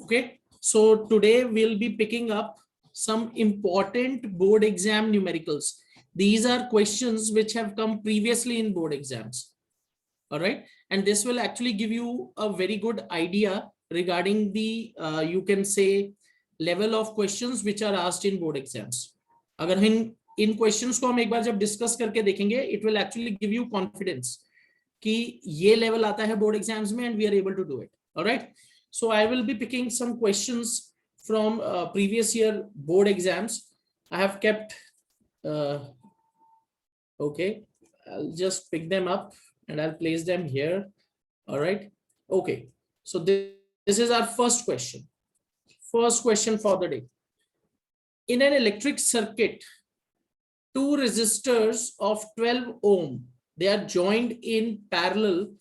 Okay, so today we'll be picking up some important board exam numericals. These are questions which have come previously in board exams. All right, and this will actually give you a very good idea regarding the you can say level of questions which are asked in board exams. अगर इन questions को हम एक बार जब discuss करके देखेंगे, it will actually give you confidence कि ये level आता है board exams में and we are able to do it. All right. So I will be picking some questions from previous year board exams. I have kept, okay, I'll just pick them up and I'll place them here. All right. Okay. So this is our first question. First question for the day. In an electric circuit, two resistors of 12 ohm, they are joined in parallel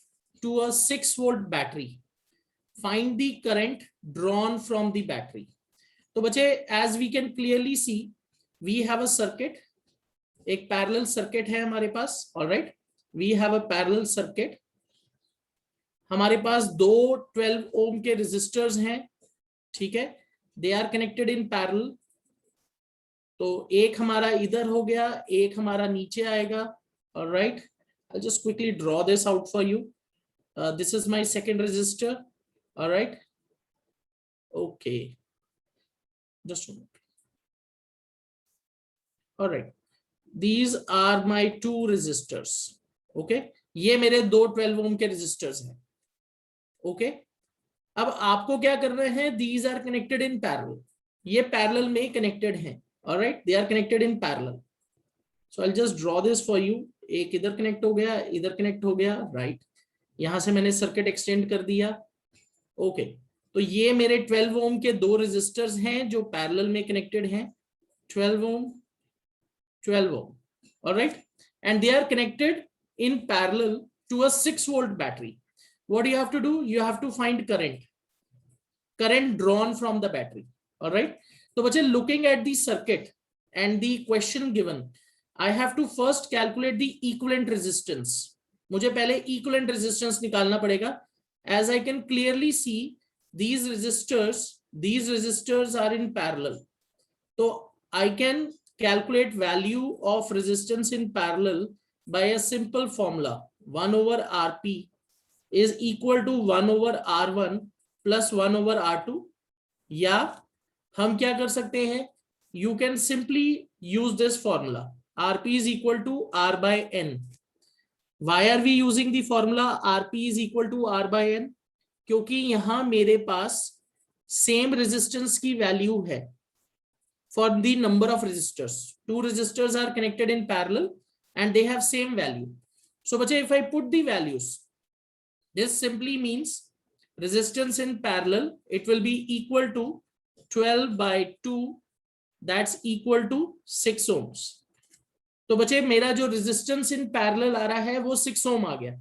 to a 6-volt battery. Find the current drawn from the battery. तो बच्चे, as we can clearly see, we have a circuit. एक parallel circuit है हमारे पास. All right, we have a parallel circuit. हमारे पास दो 12 ohm के resistors हैं. ठीक है, they are connected in parallel. तो एक हमारा इधर हो गया, एक हमारा नीचे आएगा. All right, I'll just quickly draw this out for you. This is my second resistor. All right. Okay. Just a minute. All right. These are my two resistors. Okay. ये मेरे दो 12 ohm के resistors हैं. Okay. अब आपको क्या करना है? These are connected in parallel. ये parallel में connected हैं. All right. They are connected in parallel. So I'll just draw this for you. एक इधर connect हो गया, इधर connect हो गया. Right. यहां से मैंने circuit extend कर दिया. ओके तो ये मेरे 12 ओम के दो रेजिस्टर्स हैं जो पैरेलल में कनेक्टेड हैं. 12 ohm. Alright, and they are connected in parallel to a 6 volt battery. What you have to do? You have to find current drawn from the battery. Alright, तो बच्चे, looking at the circuit and the question given, I have to first calculate the equivalent resistance. मुझे पहले equivalent resistance निकालना पड़ेगा. As I can clearly see, these resistors are in parallel. So I can calculate value of resistance in parallel by a simple formula. 1 over Rp is equal to 1 over R1 plus 1 over R2. या हम क्या कर सकते हैं? You can simply use this formula. Rp is equal to R by N. Why are we using the formula Rp is equal to R by N? क्योंकि यहां मेरे पास same resistance की वैल्यू है for the number of resistors. Two resistors are connected in parallel and they have same value. So बच्चे, if I put the values, this simply means resistance in parallel, it will be equal to 12 by 2, that's equal to 6 ohms. तो बच्चे, मेरा जो resistance in parallel आ रहा है वो 6 ओम आ गया.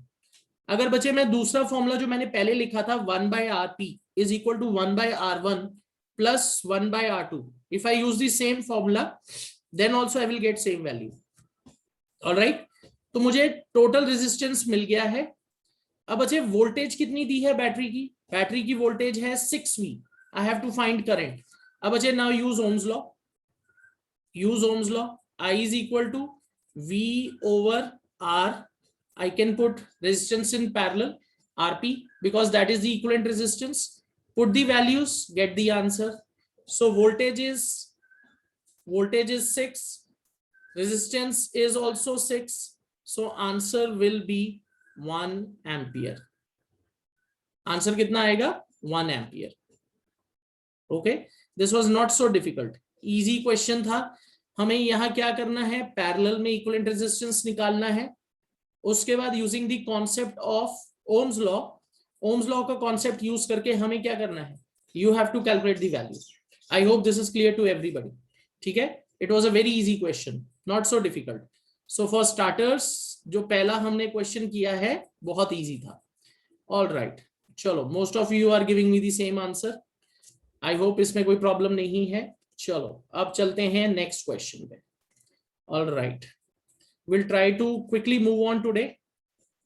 अगर बच्चे मैं दूसरा फॉर्मूला जो मैंने पहले लिखा था 1 by Rp is equal to 1 by R1 plus 1 by R2, if I use the same formula then also I will get same value. all right, तो मुझे टोटल रेजिस्टेंस मिल गया है. अब बच्चे, वोल्टेज कितनी दी है बैटरी की? बैटरी की वोल्टेज है 6V. I have to find current. अब बच्चे, now use Ohm's law. I is equal to V over R. I can put resistance in parallel Rp because that is the equivalent resistance. Put the values, get the answer. So voltage is 6, resistance is also 6, so answer will be 1 ampere. Answer कितना आएगा? 1 ampere. Okay, this was not so difficult. Easy question था. हमें यहाँ क्या करना है? Parallel में equivalent resistance निकालना है. उसके बाद using the concept of Ohm's law का कॉन्सेप्ट यूज करके हमें क्या करना है? You have to calculate the value. I hope this is clear to everybody. ठीक है, it was a very easy question, not so difficult. So for starters, जो पहला हमने क्वेश्चन किया है बहुत इजी था. ऑल राइट, चलो, most of you are giving me the same answer. I hope इसमें कोई प्रॉब्लम नहीं है. चलो, अब चलते हैं नेक्स्ट क्वेश्चन पे. All right, we'll try to quickly move on today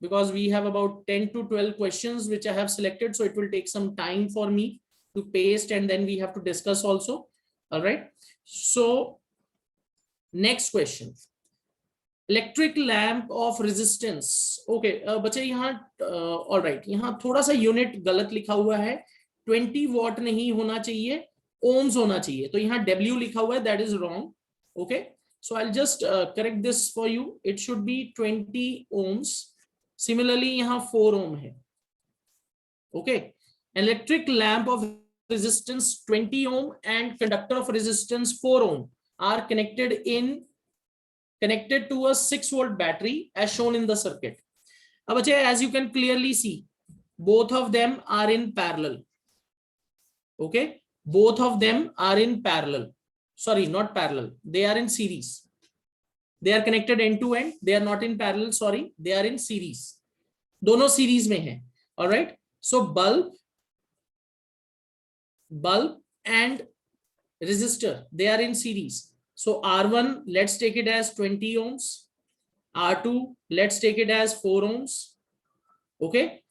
because we have about 10 to 12 questions which I have selected, so it will take some time for me. to paste and then we have to discuss also. All right, so next question, electric lamp of resistance. Okay बच्चे यहाँ alright, यहाँ थोड़ा सा unit गलत लिखा हुआ है, 20 what नहीं होना चाहिए, ओम्स होना चाहिए, तो यहाँ W लिखा हुआ है, that is wrong. Okay, so I will just correct this for you, it should B 20 ohms. Similarly यहाँ 4 ohm है. Okay, electric lamp of resistance 20 ohm and conductor of resistance 4 ohm are connected to a 6 volt battery as shown in the circuit. अब बच्चे as you can clearly see, both of them are in parallel. Okay, both of them are in parallel, sorry not parallel, they are in series, they are connected end to end, they are not in parallel, sorry, they are in series, दोनों series में हैं. all right, so bulb and resistor, they are in series. So R1, let's take it as 20 ohms. R2, let's take it as 4 ohms. Okay,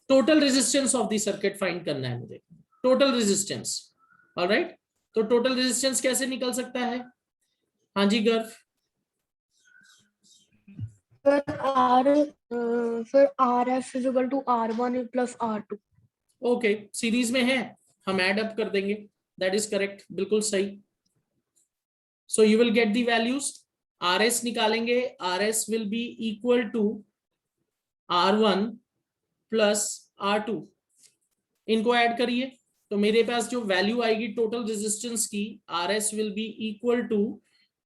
total resistance of the circuit find करना है मुझे, total resistance. all right, तो total resistance कैसे निकल सकता है? हाँ जी गर्व. फिर RF is equal to R1 plus R2. Okay, series में है, हम ऐड अप कर देंगे, दैट इज करेक्ट, बिल्कुल सही. So you will get the values. RS निकालेंगे, RS will be equal to R1 plus R2. इनको ऐड करिए तो मेरे पास जो वैल्यू आएगी टोटल रेजिस्टेंस की, RS will be equal to,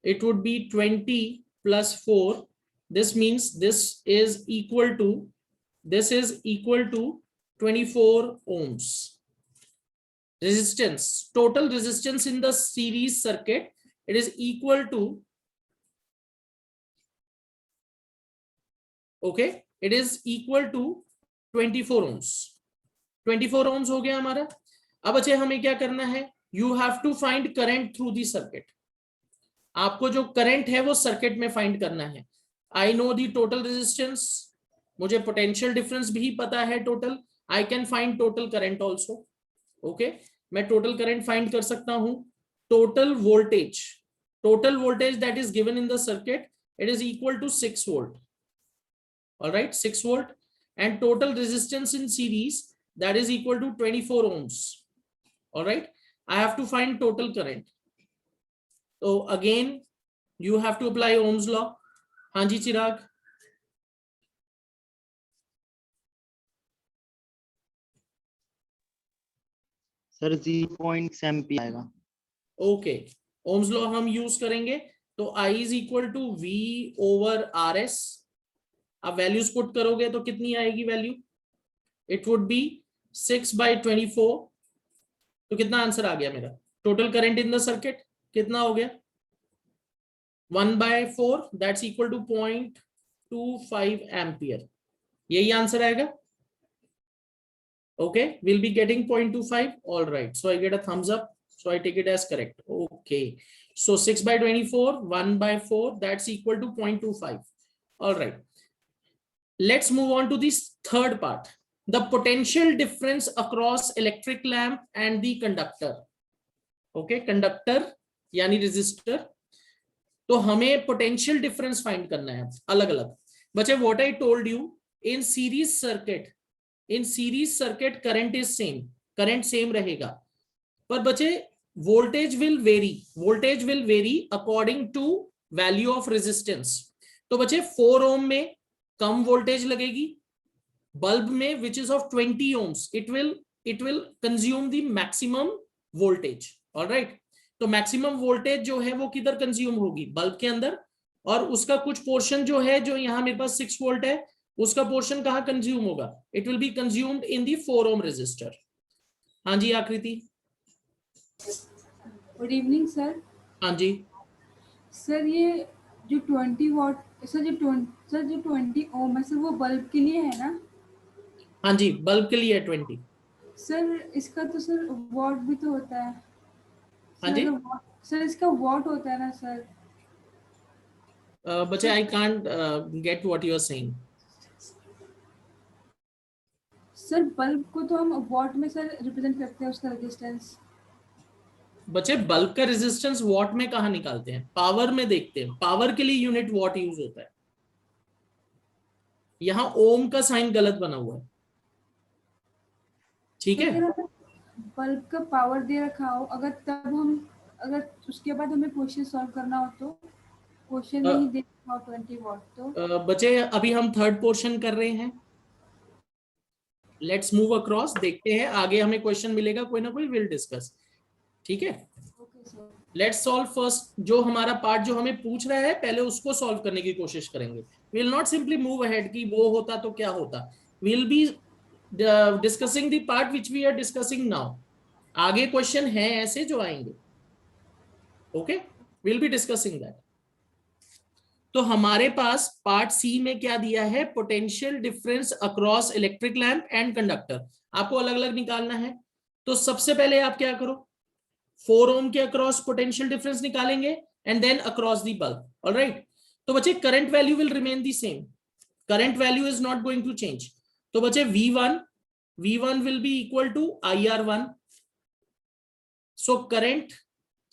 it would be 20 plus 4. This means this is equal to 24 ohms. Resistance, total resistance in the series circuit, it is equal to, okay, it is equal to 24 ohms. 24 ohms हो गया हमारा. अब अच्छा हमें क्या करना है, you have to find current through the circuit. आपको जो करंट है वो सर्किट में फाइंड करना है. I know the total resistance, मुझे पोटेंशियल डिफरेंस भी पता है total, I can find total current also. okay, मैं टोटल करंट फाइंड कर सकता हूं. total voltage that is given in the circuit, it is equal to 6 volt. all right, 6 volt, and total resistance in series, that is equal to 24 ohms. all right, I have to find total current, so again you have to apply Ohm's law. हाँ जी Chirag. Sir 0.6 ampere आएगा. Okay, Ohm's law हम use करेंगे, तो I is equal to V over RS. आप values put करोगे तो कितनी आएगी वैल्यू, इट वुड बी 6/24. तो कितना आंसर आ गया मेरा, total current in the circuit कितना हो गया, 1/4, दैट्स इक्वल टू 0.25 एम्पियर. यही आंसर आएगा. okay, we'll be getting 0.25. all right, so I get a thumbs up, so I take it as correct. okay, so 6/24, 1/4, that's equal to 0.25. all right, let's move on to this third part, the potential difference across electric lamp and the conductor. okay, conductor यानी resistor, तो हमें potential difference find करना है अलग अलग. बच्चे what I told you, in series circuit current is same, current same रहेगा, पर बच्चे voltage will vary according to value of resistance. तो बच्चे 4 ohm में कम वोल्टेज लगेगी, बल्ब में which is of 20 ohms, it will consume the maximum voltage. Alright, तो maximum voltage जो है वो किधर कंज्यूम होगी, बल्ब के अंदर, और उसका कुछ पोर्शन जो है, जो यहाँ मेरे पास 6 वोल्ट है, उसका पोर्शन कहाँ कंज्यूम होगा, it will be consumed in the 4 ohm resistor. हाँ जी आकृति. Good evening sir. हाँ जी सर ये जो 20 वॉट सर जो 20 ओम है सर, वो बल्ब के लिए है ना? हाँ जी, बल्ब के लिए 20. सर इसका तो सर वॉट भी तो होता है. हाँ जी सर इसका वॉट होता है ना सर? बच्चे I can't get what you are saying. Sir bulb को तो हम वॉट में सर रिप्रेजेंट करते हैं, उसका रेजिस्टेंस। बच्चे बल्ब का रेजिस्टेंस वॉट में कहाँ निकालते हैं, पावर में देखते हैं, पावर के लिए यूनिट वॉट यूज होता है। यहां ओम का साइन गलत बना हुआ है, ठीक तो है। अगर हमें बल्ब का पावर दे रखा हो, अगर उसके बाद हमें क्वेश्चन सॉल्व करना हो तो क्वेश्चन में ही दे रखा हो 20 वॉट तो। बच्चे अभी हम थर्ड पोर्शन कर रहे हैं, लेट्स मूव अक्रॉस, देखते हैं आगे हमें क्वेश्चन मिलेगा कोई ना कोई, विल डिस्कस, ठीक है। Okay sir. Let's solve first, जो हमारा पार्ट जो हमें पूछ रहा है पहले उसको सॉल्व करने की कोशिश करेंगे। Will not simply move ahead कि वो होता तो क्या होता, will be discussing the part which we are discussing now. आगे क्वेश्चन है ऐसे जो आएंगे, okay, will be discussing that. तो हमारे पास पार्ट सी में क्या दिया है, potential difference across electric lamp and conductor, आपको अलग अलग निकालना है। तो सबसे पहले आप क्या करो, 4 ओम के अक्रॉस पोटेंशियल डिफरेंस निकालेंगे and then across the bulb, alright. तो बच्चे current value will remain the same, current value is not going to change. तो बच्चे V1 will be equal to IR1, so current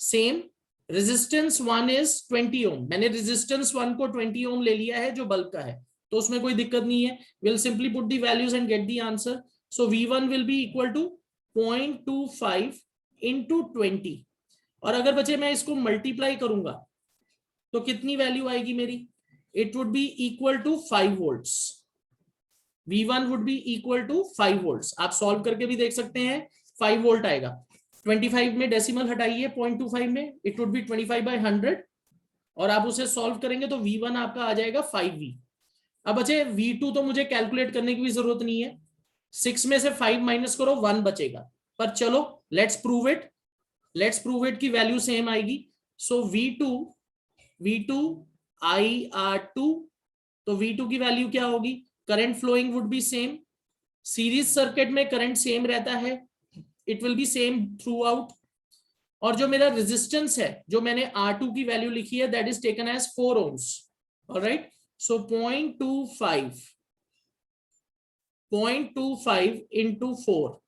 same, resistance 1 is 20 ohm, मैंने resistance 1 को 20 ओम ले लिया है जो बल्ब का है, तो उसमें कोई दिक्कत नहीं है, will simply put the values and get the answer. So V1 will be equal to 0.25 into 20, और अगर बच्चे मैं इसको मल्टीप्लाई करूंगा तो कितनी वैल्यू आएगी मेरी, it would be equal to 5 volts. V1 would be equal to 5 volts, आप सॉल्व करके भी देख सकते हैं, 5 वोल्ट आएगा। 25 में डेसिमल हटाइए 0.25 में, इट वुड बी 25/100, और आप उसे सॉल्व करेंगे तो V1 आपका आ जाएगा 5V। अब बचे V2 तो मुझे कैलकुलेट करने की भी जरूरत नहीं है, 6 में से 5 माइनस करो 1 बचेगा, पर चलो लेट्स प्रूव इट की वैल्यू सेम आएगी। सो V2 IR2, तो V2 की वैल्यू क्या होगी, current flowing would be same, series circuit में करंट सेम रहता है, it will be same throughout, और जो मेरा रेजिस्टेंस है जो मैंने R2 की वैल्यू लिखी है that is taken as 4 ohms, alright. So 0.25 into 4,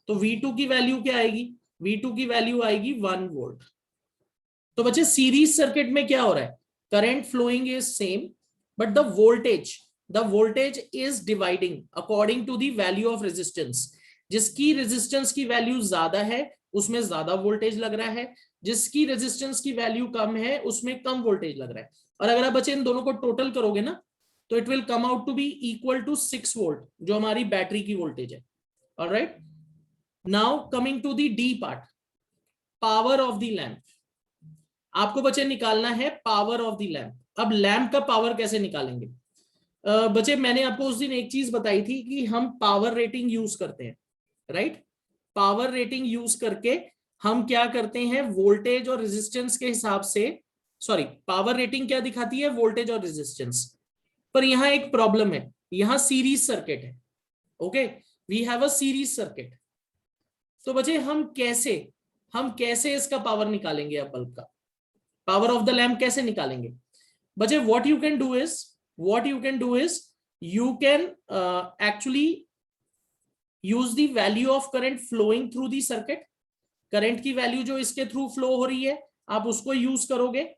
तो V2 की वैल्यू क्या आएगी, V2 की वैल्यू आएगी 1 वोल्ट। तो बच्चे सीरीज सर्किट में क्या हो रहा है, current flowing is same but the voltage is dividing according to the value of resistance. जिसकी रेजिस्टेंस की वैल्यू ज्यादा है उसमें ज्यादा वोल्टेज लग रहा है, जिसकी रेजिस्टेंस की वैल्यू कम है उसमें कम वोल्टेज लग रहा है। और अगर आप बच्चे इन दोनों को टोटल करोगे ना तो it will come out to be equal to 6 volt, जो हमारी बैटरी की वोल्टेज है, alright. Now coming to the D part, power of the lamp. आपको बच्चे निकालना है पावर ऑफ द लैंप। अब लैंप का पावर कैसे निकालेंगे, बच्चे मैंने आपको उस दिन एक चीज बताई थी कि हम पावर रेटिंग यूज करते हैं, राइट। पावर रेटिंग यूज करके हम क्या करते हैं, वोल्टेज और रेजिस्टेंस के हिसाब से, सॉरी पावर रेटिंग क्या दिखाती है, वोल्टेज और रेजिस्टेंस। पर यहां एक प्रॉब्लम है, यहां सीरीज सर्किट है, okay, we have a series circuit. तो बच्चे हम कैसे इसका पावर निकालेंगे, अब बल्ब का पावर ऑफ द लैम्प कैसे निकालेंगे। बच्चे what you can do is you can actually use the value of current flowing through the circuit, current की वैल्यू जो इसके थ्रू फ्लो हो रही है आप उसको यूज करोगे,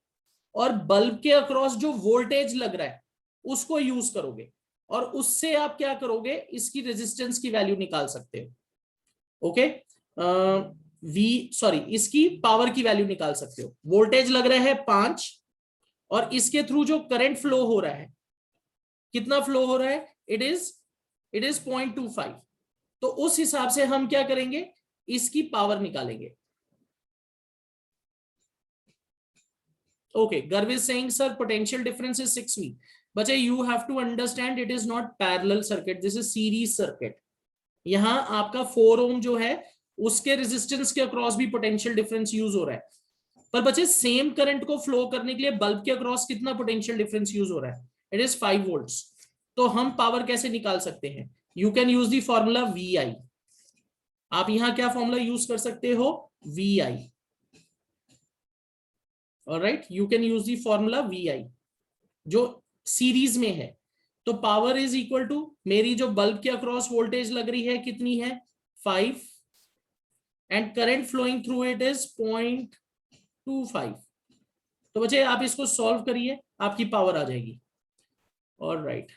और बल्ब के अक्रॉस जो वोल्टेज लग रहा है उसको यूज करोगे, और उससे आप क्या करोगे, इसकी रेजिस्टेंस की वैल्यू निकाल सकते हो, ओके। इसकी पावर की वैल्यू निकाल सकते हो। वोल्टेज लग रहा है 5 और इसके थ्रू जो करंट फ्लो हो रहा है, कितना फ्लो हो रहा है, इट इज 0.25। तो उस हिसाब से हम क्या करेंगे, इसकी पावर निकालेंगे। Okay, Garv is saying sir potential difference is 6V। बच्चे you have to understand it is not parallel circuit, this is series circuit. यहां आपका 4 ओम जो है उसके रेजिस्टेंस के अक्रॉस भी पोटेंशियल डिफरेंस यूज हो रहा है, पर बच्चे सेम करंट को फ्लो करने के लिए बल्ब के अक्रॉस कितना पोटेंशियल डिफरेंस यूज हो रहा है, इट इज 5 वोल्ट्स। तो हम पावर कैसे निकाल सकते हैं, you can use the formula VI। आप यहां क्या फॉर्मूला यूज कर सकते हो, VI, alright, you can use the formula VI जो सीरीज में है। तो तो पावर इज इक्वल टू, मेरी जो बल्ब के अक्रॉस वोल्टेज लग रही है कितनी है 5, and current flowing through it is 0.25। तो बच्चे आप इसको सॉल्व करिए, आपकी पावर आ जाएगी। Alright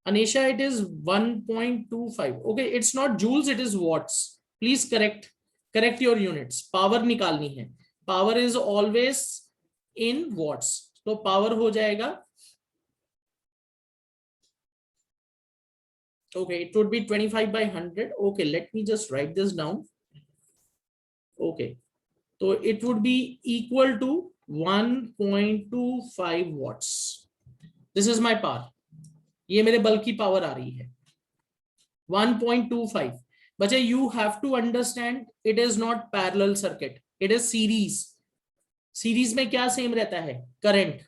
Anisha, it is 1.25. Okay, it's not joules, it is watts. Please correct your units. Power निकालनी है, power is always in watts. तो power हो जाएगा, okay, it would be 25/100. Okay, let me just write this down. Okay, so it would be equal to 1.25 watts. This is my power. ये मेरे bulb की power आ रही है 1.25। बच्चे you have to understand it is not parallel circuit, it is series. Series में क्या same रहता है, करंट,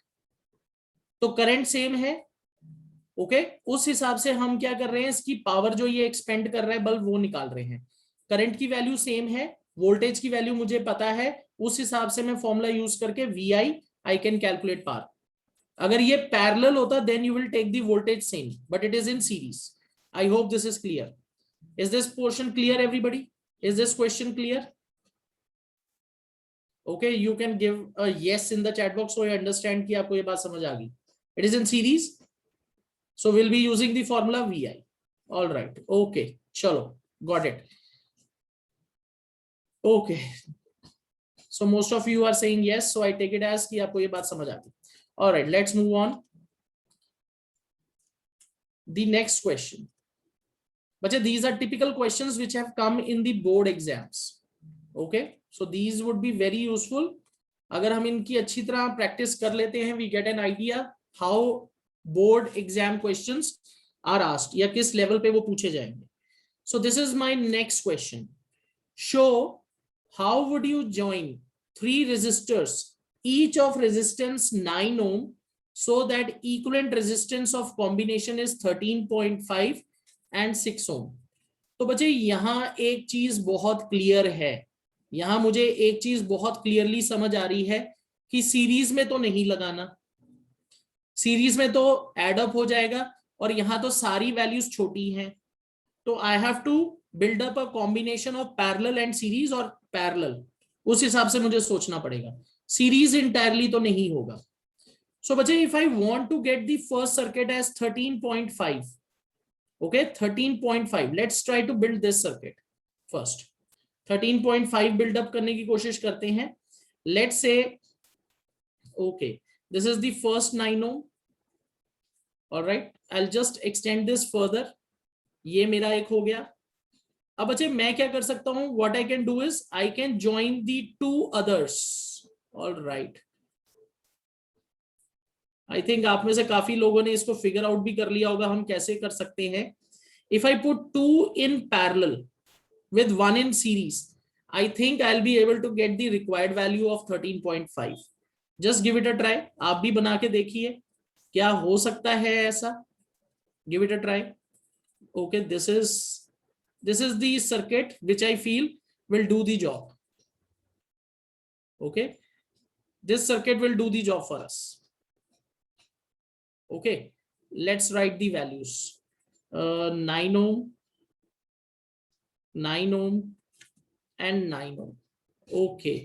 तो करंट सेम है। ओके, उस हिसाब से हम क्या कर रहे हैं, इसकी पावर जो ये एक्सपेंड कर रहा है बल्ब वो निकाल रहे हैं। करंट की वैल्यू सेम है, वोल्टेज की वैल्यू मुझे पता है, उस हिसाब से मैं फॉर्मूला यूज करके VI I can calculate power. अगर ये पैरेलल होता then you will take the voltage same, but it is in series. I hope this is clear. Is this portion clear everybody? Is this question clear? Okay, you can give a yes in the chat box so I understand कि आपको ये बात समझ आ गई। It is in series, so will be using the formula VI। All right, okay, चलो, got it. Okay, so most of you are saying yes, so I take it as कि आपको ये बात समझ आ गई। All right, let's move on. The next question. But these are typical questions which have come in the board exams. Okay, so these would be very useful. अगर हम इनकी अच्छी तरह प्रैक्टिस कर लेते हैं, we get an idea how board exam questions are asked, या किस लेवल पे वो पूछे जाएंगे। So this is my next question. Show how would you join 3 resistors, each of resistance 9 ohm, so that equivalent resistance of combination is 13.5 and 6 ohm. तो बच्चे यहां एक चीज बहुत क्लियर है, यहां मुझे एक चीज बहुत क्लियरली समझ आ रही है कि सीरीज में तो नहीं लगाना, सीरीज में तो एड अप हो जाएगा और यहां तो सारी वैल्यूज छोटी हैं, तो I have to build up a combination of parallel and series, और पैरेलल उस हिसाब से मुझे सोचना पड़ेगा, सीरीज इंटायरली तो नहीं होगा। सो बच्चे if I want to get the first circuit as 13.5, okay 13.5, let's try to build this circuit first. 13.5 build up करने की कोशिश करते हैं। Let's say okay this is the first 9 ohm, alright, I will just extend this further. ये मेरा एक हो गया। अब बच्चे मैं क्या कर सकता हूं, what I can do is I can join the 2 others। All right, I think आप में से काफी लोगों ने इसको फिगर आउट भी कर लिया होगा हम कैसे कर सकते हैं। If I put 2 in parallel with 1 in series, I think I'll be able to get the required value of 13.5. Just give it a try. आप भी बना के देखिए क्या हो सकता है ऐसा। Give it a try. Okay, this is the circuit which I feel will do the job. Okay, this circuit will do the job for us. Okay, let's write the values. 9 ohm, 9 ohm and 9 ohm. Okay,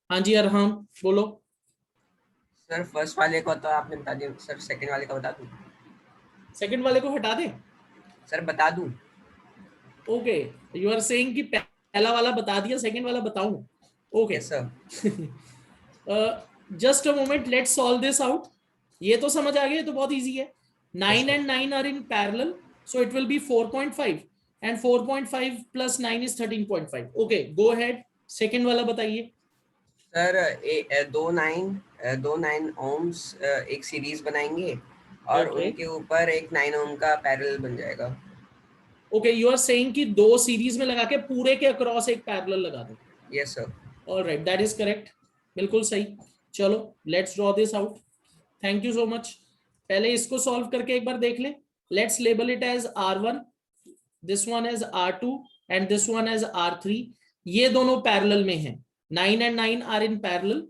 हाँ जी अरहम बोलो। Sir first वाले को तो आपने बता दिया sir, second वाले का बता दूं? सेकंड वाले को हटा दें? सर बता दूं? ओके, यू आर सेइंग कि पहला वाला बता दिया, सेकंड वाला बताऊं? Okay sir, just a moment, let's solve this out. ये तो समझ आ गया, ये तो बहुत इजी है। 9 and 9 are in parallel, so it will be 4.5 and 4.5 plus 9 is 13.5. Okay, go ahead. Second वाला बताइए। सर दो 9 ohms एक सीरीज बनाएंगे और Okay. उनके ऊपर एक 9 ohm का पैरेलल बन जाएगा। ओके, यू आर सेइंग कि 2 सीरीज में लगा के पूरे के अक्रॉस एक पैरेलल लगा दो। Yes sir. Alright, that is correct, बिल्कुल सही। चलो let's draw this out. Thank you so much. पहले इसको सॉल्व करके एक बार देख ले। Let's label it as R1, this one as R2 and this one as R3। ये दोनों पैरेलल में हैं, 9 and 9 are in parallel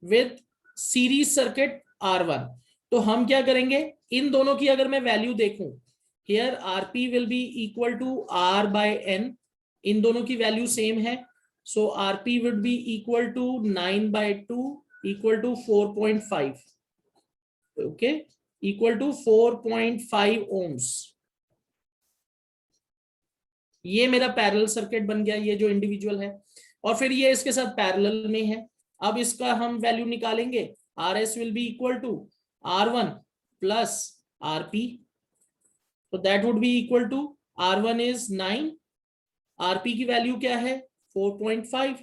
with series circuit R1। तो हम क्या करेंगे, इन दोनों की अगर मैं वैल्यू देखूं, here RP will be equal to R by N, इन दोनों की वैल्यू सेम है, so RP would be equal to 9/2 equal to 4.5, okay, equal to 4.5 ohms। ये मेरा पैरेलल सर्किट बन गया, ये जो इंडिविजुअल है, और फिर ये इसके साथ पैरेलल में है। अब इसका हम वैल्यू निकालेंगे, RS will be equal to R1 plus RP, तो that would be equal to R1 is 9, RP की वैल्यू क्या है 4.5,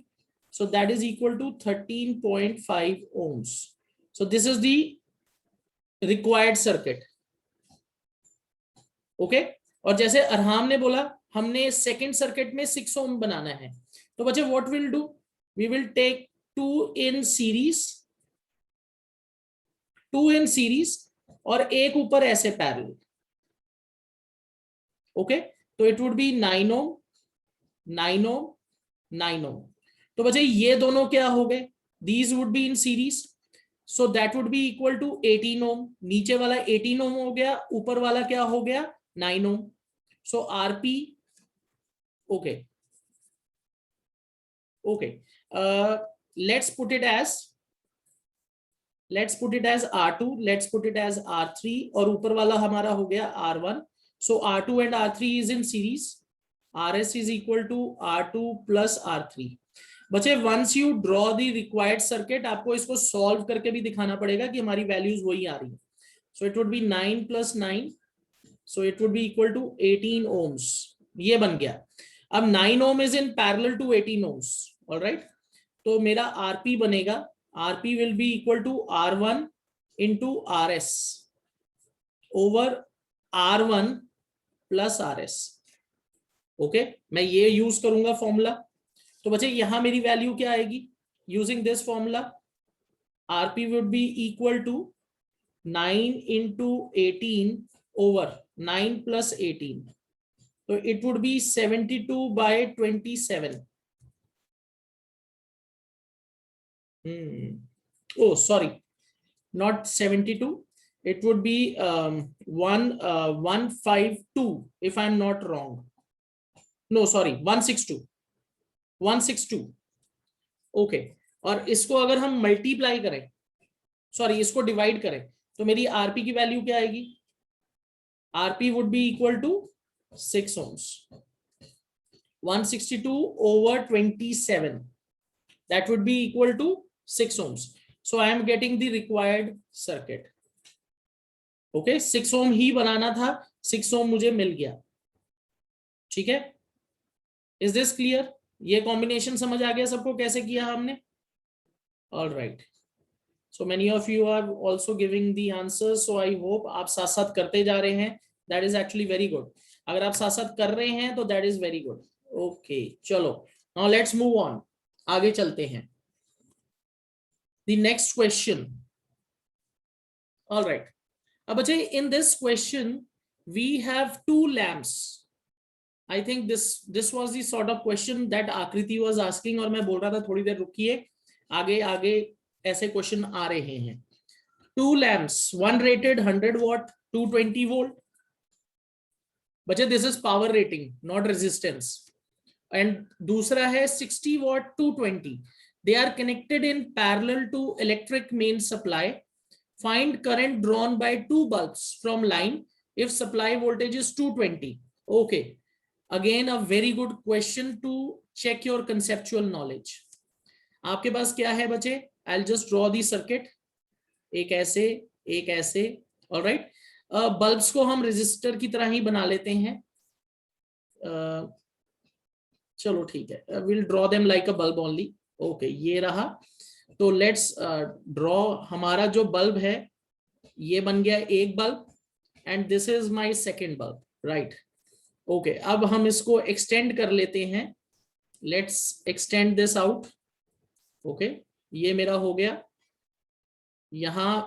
so that is equal to 13.5 ohms. So this is the required circuit. Okay, और जैसे अरहाम ने बोला हमने सेकेंड सर्किट में 6 ओम बनाना है, तो बच्चे what will do, we will take 2 in series और एक ऊपर ऐसे पैरेलल। ओके, तो it would be 9 ohm 9 ohm 9 ohm. तो बच्चे ये दोनों क्या हो गए, these would be in series, so that would be equal to 18 ohm. नीचे वाला 18 ओम हो गया, ऊपर वाला क्या हो गया 9 ohm. So RP, okay okay, let's put it as R2, let's put it as R3, और ऊपर वाला हमारा हो गया R1। so R2 and R3 is in series, RS is equal to R2 plus R3। बच्चे once you draw the required circuit, आपको इसको solve करके भी दिखाना पड़ेगा कि हमारी values वही आ रही है। so it would be 9 plus 9, so it would be equal to 18 ohms। ये बन गया। अब 9 ohm is in parallel to 18 ohms, all right, तो मेरा RP बनेगा, RP will be equal to R1 into RS over R1 plus RS। Okay, मैं ये use करूंगा फॉर्मूला। तो बच्चे यहां मेरी वैल्यू क्या आएगी, using this formula RP would be equal to 9 into 18 over 9 plus 18, so it would be 72/27। oh sorry, not 72, it would be 152 if I'm not wrong, no sorry 162 okay. और इसको अगर हम मल्टीप्लाई करें, सॉरी इसको divide करें, तो मेरी RP की वैल्यू क्या आएगी, RP would be equal to 6 ohms, 162 over 27, that would be equal to 6 ohms। so I am getting the required circuit। okay, 6 ohm ही बनाना था, 6 ohm मुझे मिल गया, ठीक है। इज दिस क्लियर, ये कॉम्बिनेशन समझ आ गया सबको कैसे किया हमने, all right. So many of you are also giving the answer, so I hope आप साथ साथ करते जा रहे हैं, that is actually very good. अगर आप साथ साथ कर रहे हैं तो that is very good. Okay चलो, नाउ लेट्स मूव ऑन, आगे चलते हैं। The next question, all right. अब बच्चे in this question we have 2 lamps। I think this was the sort of question that Akriti was asking, और मैं बोल रहा था थोड़ी देर रुकिए, आगे आगे ऐसे क्वेश्चन आ रहे हैं। 2 lamps, one rated 100 watt 220 volt, बच्चे this is power rating not resistance, and दूसरा है 60 watt 220, they are connected in parallel to electric main supply, find current drawn by 2 bulbs from line if supply voltage is 220। okay, again a very good question to check your conceptual knowledge। आपके पास क्या है बच्चे, I'll just draw the circuit, एक ऐसे एक ऐसे, alright. Bulbs को हम रेजिस्टर की तरह ही बना लेते हैं, चलो ठीक है, we'll draw them like a bulb only। Okay ये रहा, तो लेट्स ड्रॉ, हमारा जो बल्ब है ये बन गया एक bulb, and this is my second bulb, right. Okay, अब हम इसको एक्सटेंड कर लेते हैं, let's extend this out. Okay, ये मेरा हो गया, यहां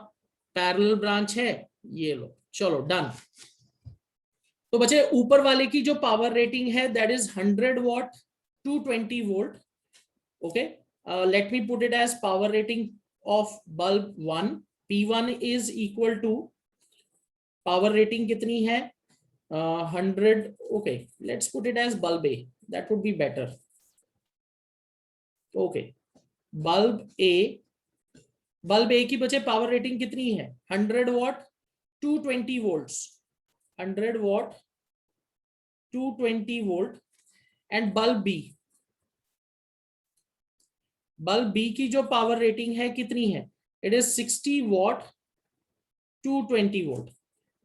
पैरेलल ब्रांच है, ये लो, चलो डन। तो बच्चे ऊपर वाले की जो पावर रेटिंग है that is 100 watt 220 volt। okay, let me put it as power rating of bulb 1 P1 is equal to power rating कितनी है 100. Okay, let's put it as bulb A, that would be better. Okay, bulb A की बचे power rating कितनी है 100 watt 220 volts, 100 watt 220 volt. And bulb B की जो power rating है कितनी है, it is 60 watt 220 volt.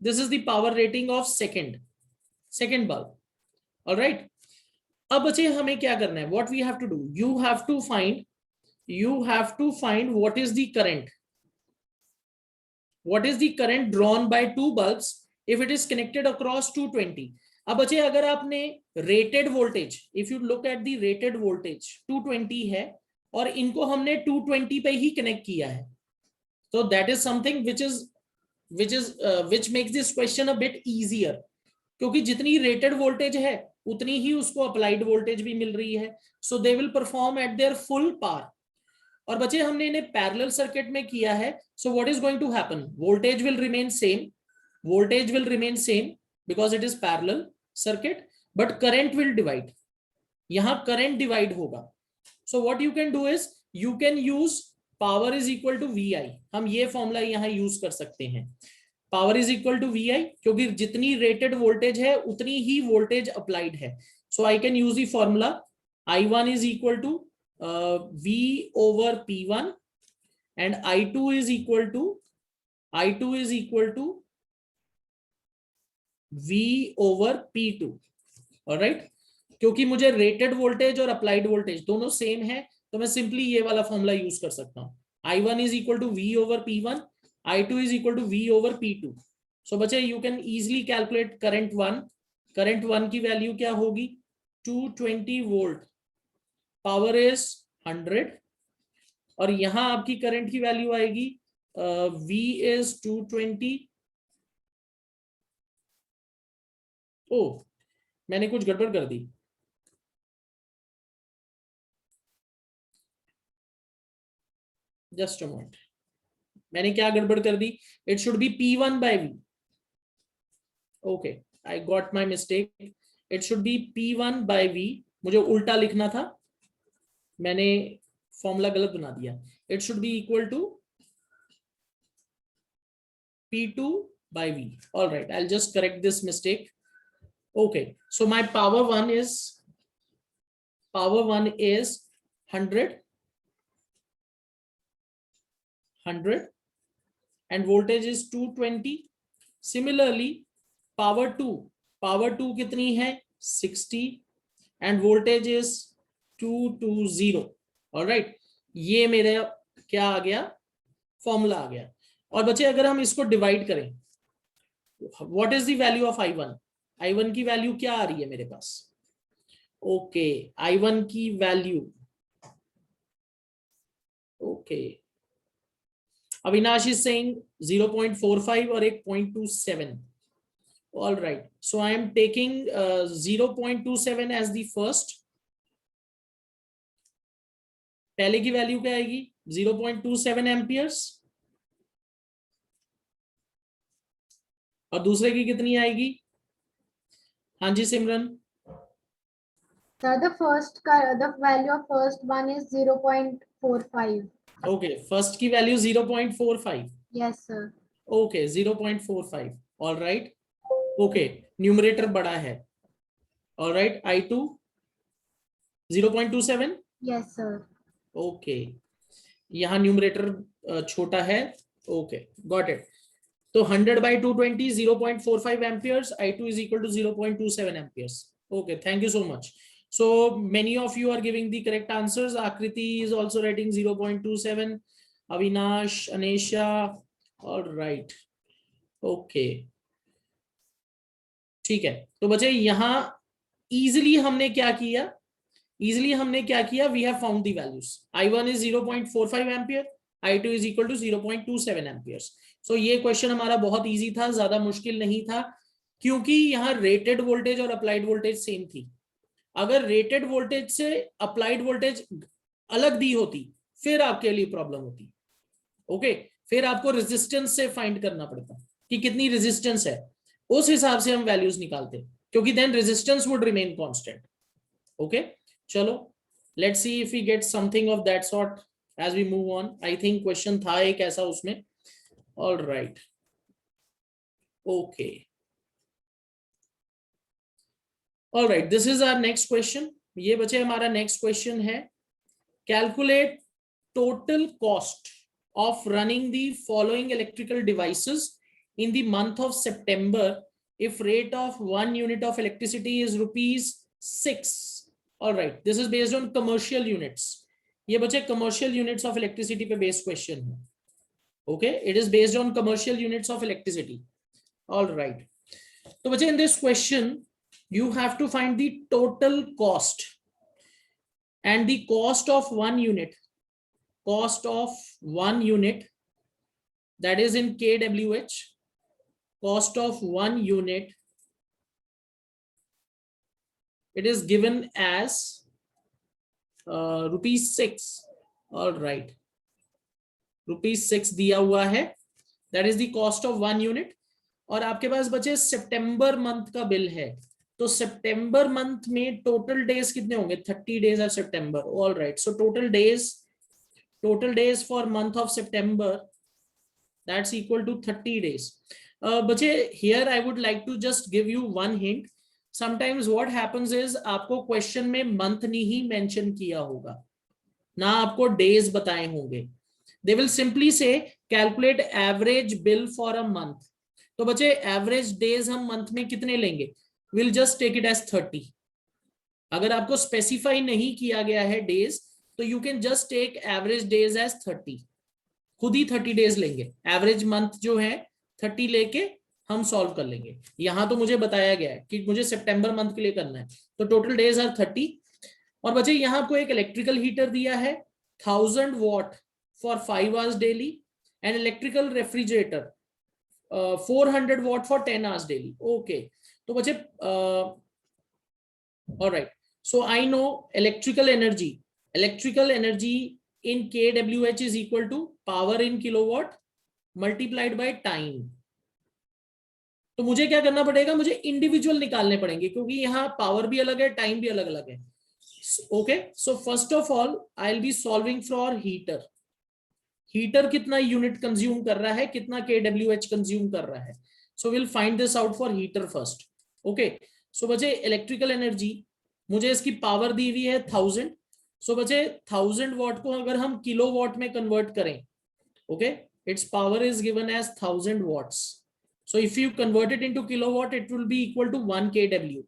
This is the power rating of second bulb. Alright, अब बचे हमें क्या करना है, what we have to do, you have to find what is the current drawn by two bulbs if it is connected across 220. अब बचे अगर आपने rated voltage, if you look at the rated voltage 220 है और इनको हमने 220 पे ही connect किया है, तो that is something which makes this question a bit easier, क्योंकि जितनी रेटेड वोल्टेज है उतनी ही उसको अप्लाइड वोल्टेज भी मिल रही है. So they will perform at their full power. और बच्चे हमने इन्हें पैरेलल सर्किट में किया है, so what is going to happen, voltage will remain same because it is parallel circuit, but current will divide. यहां करंट डिवाइड होगा. So what you can do is you can use power is equal to VI. हम ये formula यहां use कर सकते हैं, power is equal to VI, क्योंकि जितनी रेटेड वोल्टेज है उतनी ही वोल्टेज अप्लाइड है. So I can use the formula I1 is equal to V over P1 and I2 is equal to V over P2. Alright, क्योंकि मुझे rated voltage और applied voltage दोनों same है, तो मैं सिंपली ये वाला फॉर्मूला यूज कर सकता हूं. I1 is equal to V over P1, I2 is equal to V over P2. सो बच्चे you can easily calculate current 1 की वैल्यू क्या होगी 220 वोल्ट, पावर इज 100, और यहां आपकी करंट की वैल्यू आएगी V is 220. ओ, मैंने कुछ गड़बड़ कर दी. जस्ट अ मोमेंट, मैंने क्या गड़बड़ कर दी, it should be P1 by V. Okay, I got my mistake, it should be P1 by V. मुझे उल्टा लिखना था, मैंने फॉर्मूला गलत बना दिया. It should be equal to P2 by V. All right, I'll just correct this mistake. Okay, so my power 1 is 100 and voltage is 220. Similarly, power 2 कितनी है 60 and voltage is 220. All right, ये मेरा क्या आ गया, formula आ गया. और बच्चे अगर हम इसको डिवाइड करें, what is the value of I1 की वैल्यू क्या आ रही है मेरे पास. ओके, I1 की value, okay, Avinash is saying 0.45 और एक 0.27. All right, so I am taking 0.27 as the first. पहले की वैल्यू क्या आएगी 0.27 एम्पियर्स, और दूसरे की कितनी आएगी. हाँ जी Simran. The value of first one is 0.45. Okay, first की value 0.45. Yes, sir. Okay, 0.45. All right. Okay, numerator बड़ा है. All right, I2 0.27. Yes, sir. Okay, यहाँ न्यूमरेटर छोटा है. Okay, got it. तो 100 by 220 0.45 amperes, I2 is equal to 0.27 amperes. Okay, thank you so much. So many of you are giving the correct answers. Akriti is also writing 0.27. Avinash, Anesha. All right. Okay. ठीक है, तो बच्चे यहाँ easily हमने क्या किया, we have found the values. I1 is 0.45 ampere, I2 is equal to 0.27 amperes. So ये question हमारा बहुत इजी था, ज्यादा मुश्किल नहीं था, क्योंकि यहाँ रेटेड वोल्टेज और अप्लाइड वोल्टेज सेम थी. अगर रेटेड वोल्टेज से अप्लाइड वोल्टेज अलग दी होती फिर आपके लिए प्रॉब्लम होती. ओके, फिर आपको रेजिस्टेंस से फाइंड करना पड़ता कि कितनी रेजिस्टेंस है, उस हिसाब से हम वैल्यूज निकालते, क्योंकि then resistance would remain constant. Okay, चलो let's see if we get something of that sort as we move on. I think question था एक ऐसा उसमें। All right, okay, all right, this is our next question. ये बचे हमारा next question है, calculate total cost of running the following electrical devices in the month of September if rate of 1 unit of electricity is ₹6. All right, this is based on commercial units. ये बचे commercial units of electricity पे based question है. Okay, it is based on commercial units of electricity. All right, तो बचे in this question you have to find the total cost and the cost of 1 unit. Cost of 1 unit, that is in kWh, cost of 1 unit, it is given as ₹6. All right, ₹6 दिया हुआ है, that is the cost of 1 unit. और आपके पास बचे सितंबर month का bill है, तो सितंबर month में टोटल डेज कितने होंगे? 30 days of September. All right, so total days for month of September, that's equal to 30 days. बच्चे here I would like to just give you one hint. Sometimes what happens is आपको question में month नहीं mention किया होगा, ना आपको days बताए होंगे. They will simply say calculate average bill for a month. तो बच्चे एवरेज डेज हम मंथ में कितने लेंगे? We'll just take it as 30. अगर आपको स्पेसिफाई नहीं किया गया है डेज, तो you can just take average days as 30. खुद ही 30 डेज लेंगे, एवरेज मंथ जो है 30 लेके हम सॉल्व कर लेंगे. यहां तो मुझे बताया गया है कि मुझे सितंबर मंथ के लिए करना है, तो टोटल डेज आर 30. और बच्चे यहां आपको एक इलेक्ट्रिकल हीटर दिया है 1000 what for 5 hours daily, and electrical refrigerator 400 what for 10 hours daily. Okay, तो बच्चे alright, so I know electrical energy in kWh is equal to power in kilowatt multiplied by time. तो मुझे क्या करना पड़ेगा? मुझे इंडिविजुअल निकालने पड़ेंगे, क्योंकि यहाँ पावर भी अलग है, टाइम भी अलग अलग है. Okay, so first of all I will be solving for heater. Heater कितना यूनिट कंज्यूम कर रहा है, कितना kWh कंज्यूम कर रहा है. So will find this out for heater first. Okay, so बच्चे इलेक्ट्रिकल एनर्जी, मुझे इसकी पावर दी हुई है 1000. सो बच्चे 1000 वॉट को अगर हम किलो वॉट में कन्वर्ट करें, okay, it's power is given as 1000 watts. So if you convert it into kilowatt, it will be equal to 1 kW.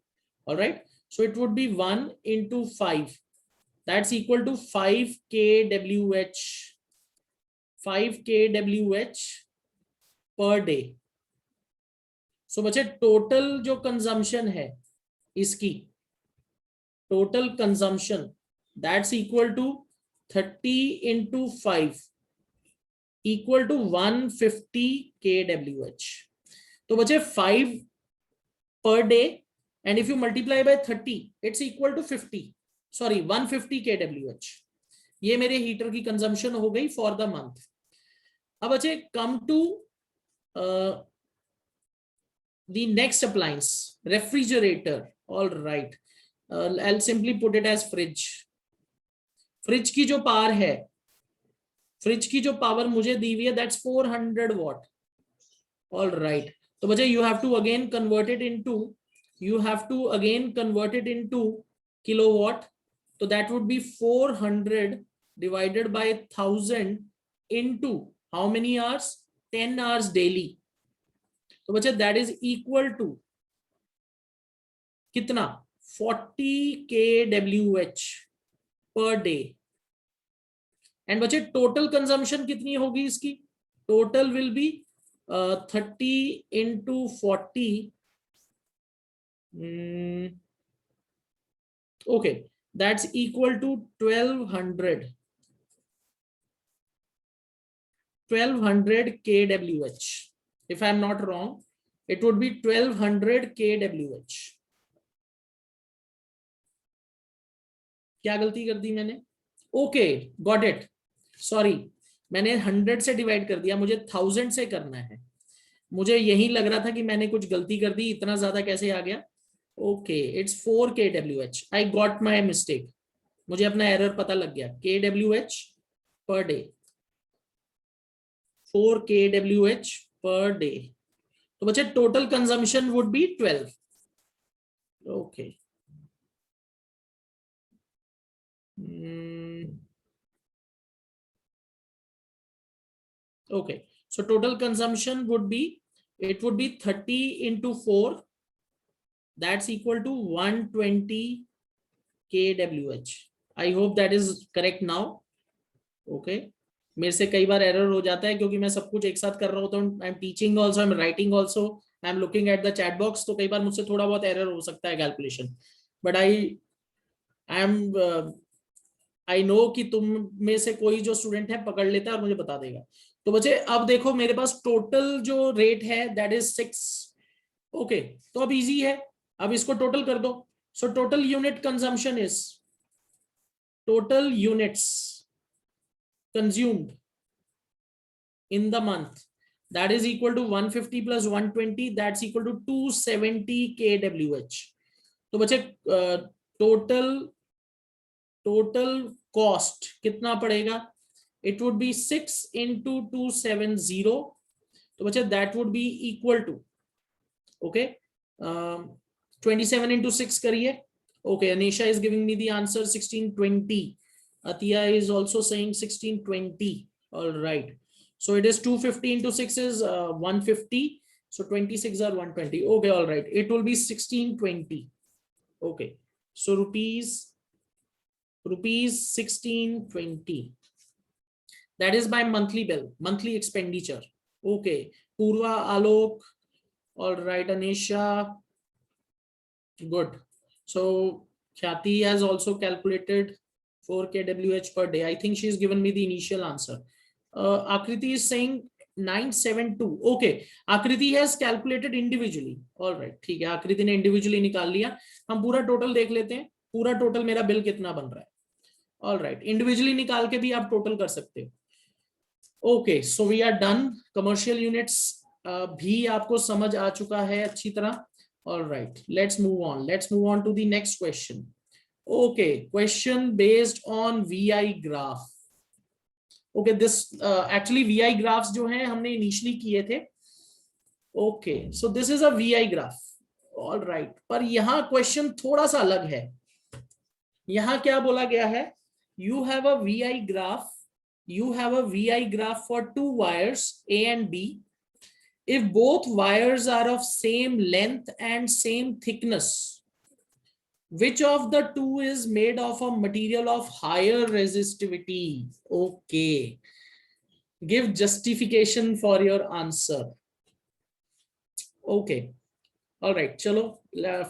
All right, so it would be 1 into 5, that's equal to 5 kWh. 5 kWh per day. So बच्चे total जो consumption है इसकी, total consumption, that's equal to 30 into 5 equal to 150 kWh. तो बचे 5 per day, and if you multiply by 30, it's equal to 150 kWh. ये मेरे heater की consumption हो गई फॉर द मंथ. अब बचे come to the next appliance, refrigerator. All right, I'll simply put it as fridge. Fridge की जो power है, फ्रिज की जो पावर मुझे दी हुई है, दैट्स 400 वॉट. ऑल राइट, तो बच्चे you have to again convert it into kilowatt. तो that would be 400 divided by 1000 into how many hours? 10 hours daily. तो बच्चे दैट इज इक्वल टू कितना? 40 kWh पर डे. एंड बच्चे total consumption कितनी होगी इसकी? Total will be 30 into 40. Okay, that's equal to 1200 kWh. If I'm not wrong, it would be 1200 kWh. क्या गलती कर दी मैंने? Okay, got it, sorry. मैंने 100 से डिवाइड कर दिया, मुझे 1000 से करना है। मुझे यही लग रहा था कि मैंने कुछ गलती कर दी, इतना ज्यादा कैसे आ गया। Okay, it's 4 kWh, I got my mistake, मुझे अपना एरर पता लग गया। kWh per day, 4 kWh per day. तो बच्चे total consumption would be 12। Okay, okay, so total consumption would be, it would be 30 into 4, that's equal to 120 kWh. I hope that is correct now. Okay, मेरे से कई बार error हो जाता है क्योंकि मैं सब कुछ एक साथ कर रहा होता हूँ। I am teaching also, I am writing also, I am looking at the chat box, तो कई बार मुझसे थोड़ा बहुत एरर हो सकता है कैलकुलेशन, बट आई नो कि तुम में से कोई जो स्टूडेंट है पकड़ लेता है और मुझे बता देगा। तो बच्चे अब देखो मेरे पास टोटल जो रेट है दैट इज 6। ओके, तो अब इजी है, अब इसको टोटल कर दो। So total unit consumption is, total units consumed in the month, that is equal to 150 plus 120, that's equal to 270 kWh. तो बच्चे टोटल कॉस्ट कितना पड़ेगा? इट वुड बी 6 into 270, तो बच्चे that would be equal to, okay, 27 into 6 करिए। Okay, Anisha is giving me the answer 1620. Atiya is also saying 1620. All right, so it is 250 into 6 is 150, so 26 are 120. Okay, all right, it will be 1620. Okay, so rupees 1620, that is my monthly bill, monthly expenditure. Okay, Purva, Alok, all right, Anisha, good. So Khyati has also calculated 4 kWh per day. I think she's given me the initial answer. Akriti is saying 972. Okay, Akriti has calculated individually. All right, ठीक है, आकृति ने individually निकाल लिया। हम पूरा total देख लेते हैं, पूरा टोटल मेरा बिल कितना बन रहा है। All right, individually निकाल के भी आप टोटल कर सकते हो। Okay, so we are done. Commercial units भी आपको समझ आ चुका है अच्छी तरह। All right, let's move on. Let's move on to the next question. Okay, question based on VI graph. Okay, this actually VI graphs जो हैं हमने initially किए थे। Okay, so this is a VI graph. All right, पर यहाँ question थोड़ा सा अलग है। यहाँ क्या बोला गया है? You have a VI graph. You have a VI graph for two wires A and B. If both wires are of same length and same thickness, which of the two is made of a material of higher resistivity? Okay, give justification for your answer. Okay, all right, chalo,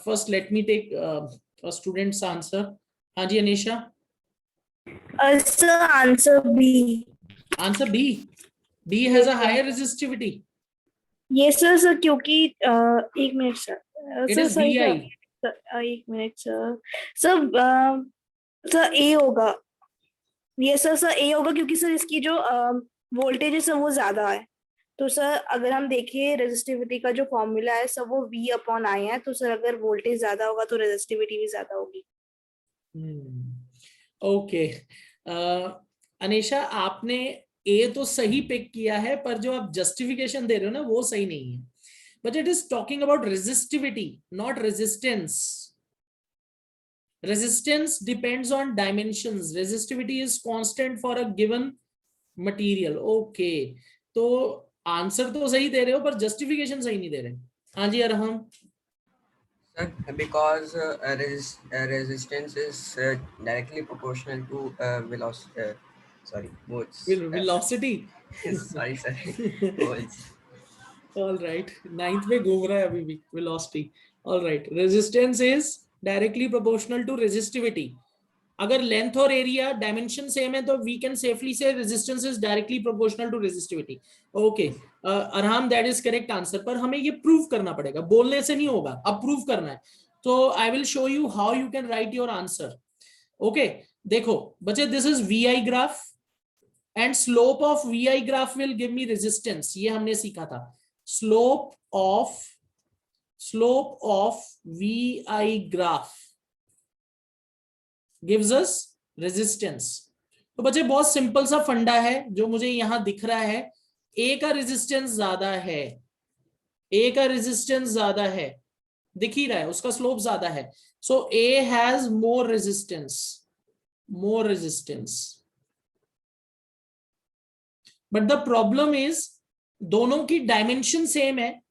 first let me take a student's answer. हाँ जी Anisha. Sir, answer B. Answer B. B has a higher resistivity. Yes sir, sir, क्योंकि एक minute sir, It is VI. एक minute sir, sir ए होगा। ये sir ए होगा क्योंकि sir इसकी जो वोल्टेज है सर वो ज्यादा है। तो सर अगर हम देखें रेजिस्टिविटी का जो फॉर्मूला है सर वो V/I है, तो सर अगर वोल्टेज ज्यादा होगा तो रेजिस्टिविटी भी ज्यादा होगी। ओके, अनीशा आपने ए तो सही पिक किया है, पर जो आप जस्टिफिकेशन दे रहे हो ना वो सही नहीं है। But it is talking about resistivity, not resistance. Resistance depends on dimensions. Resistivity is constant for a given material. Okay, तो आंसर तो सही दे रहे हो पर जस्टिफिकेशन सही नहीं दे रहे। हाँ जी Arham. Sir, because resistance is directly proportional to velocity. Sorry, volts. Velocity. Sorry, volts. All right, 9th में घूम रहा है अभी भी velocity. All right, resistance is directly proportional to resistivity. अगर लेंथ और एरिया डायमेंशन सेम है तो we can safely say resistance is directly proportional to resistivity. Okay Arham, that is correct answer, पर हमें ये प्रूव करना पड़ेगा, बोलने से नहीं होगा, अब प्रूव करना है। तो I will show you how you can write your answer. Okay, देखो बच्चे, this is VI graph, and slope of V I graph will give me resistance, ये हमने सीखा था। Slope of V I graph gives us resistance. तो बच्चे बहुत simple सा फंडा है जो मुझे यहां दिख रहा है, ए का रेजिस्टेंस ज्यादा है, ए का रेजिस्टेंस ज्यादा है, दिख ही रहा है, उसका स्लोप ज्यादा है, so A has more resistance, but the problem is दोनों की डायमेंशन सेम है,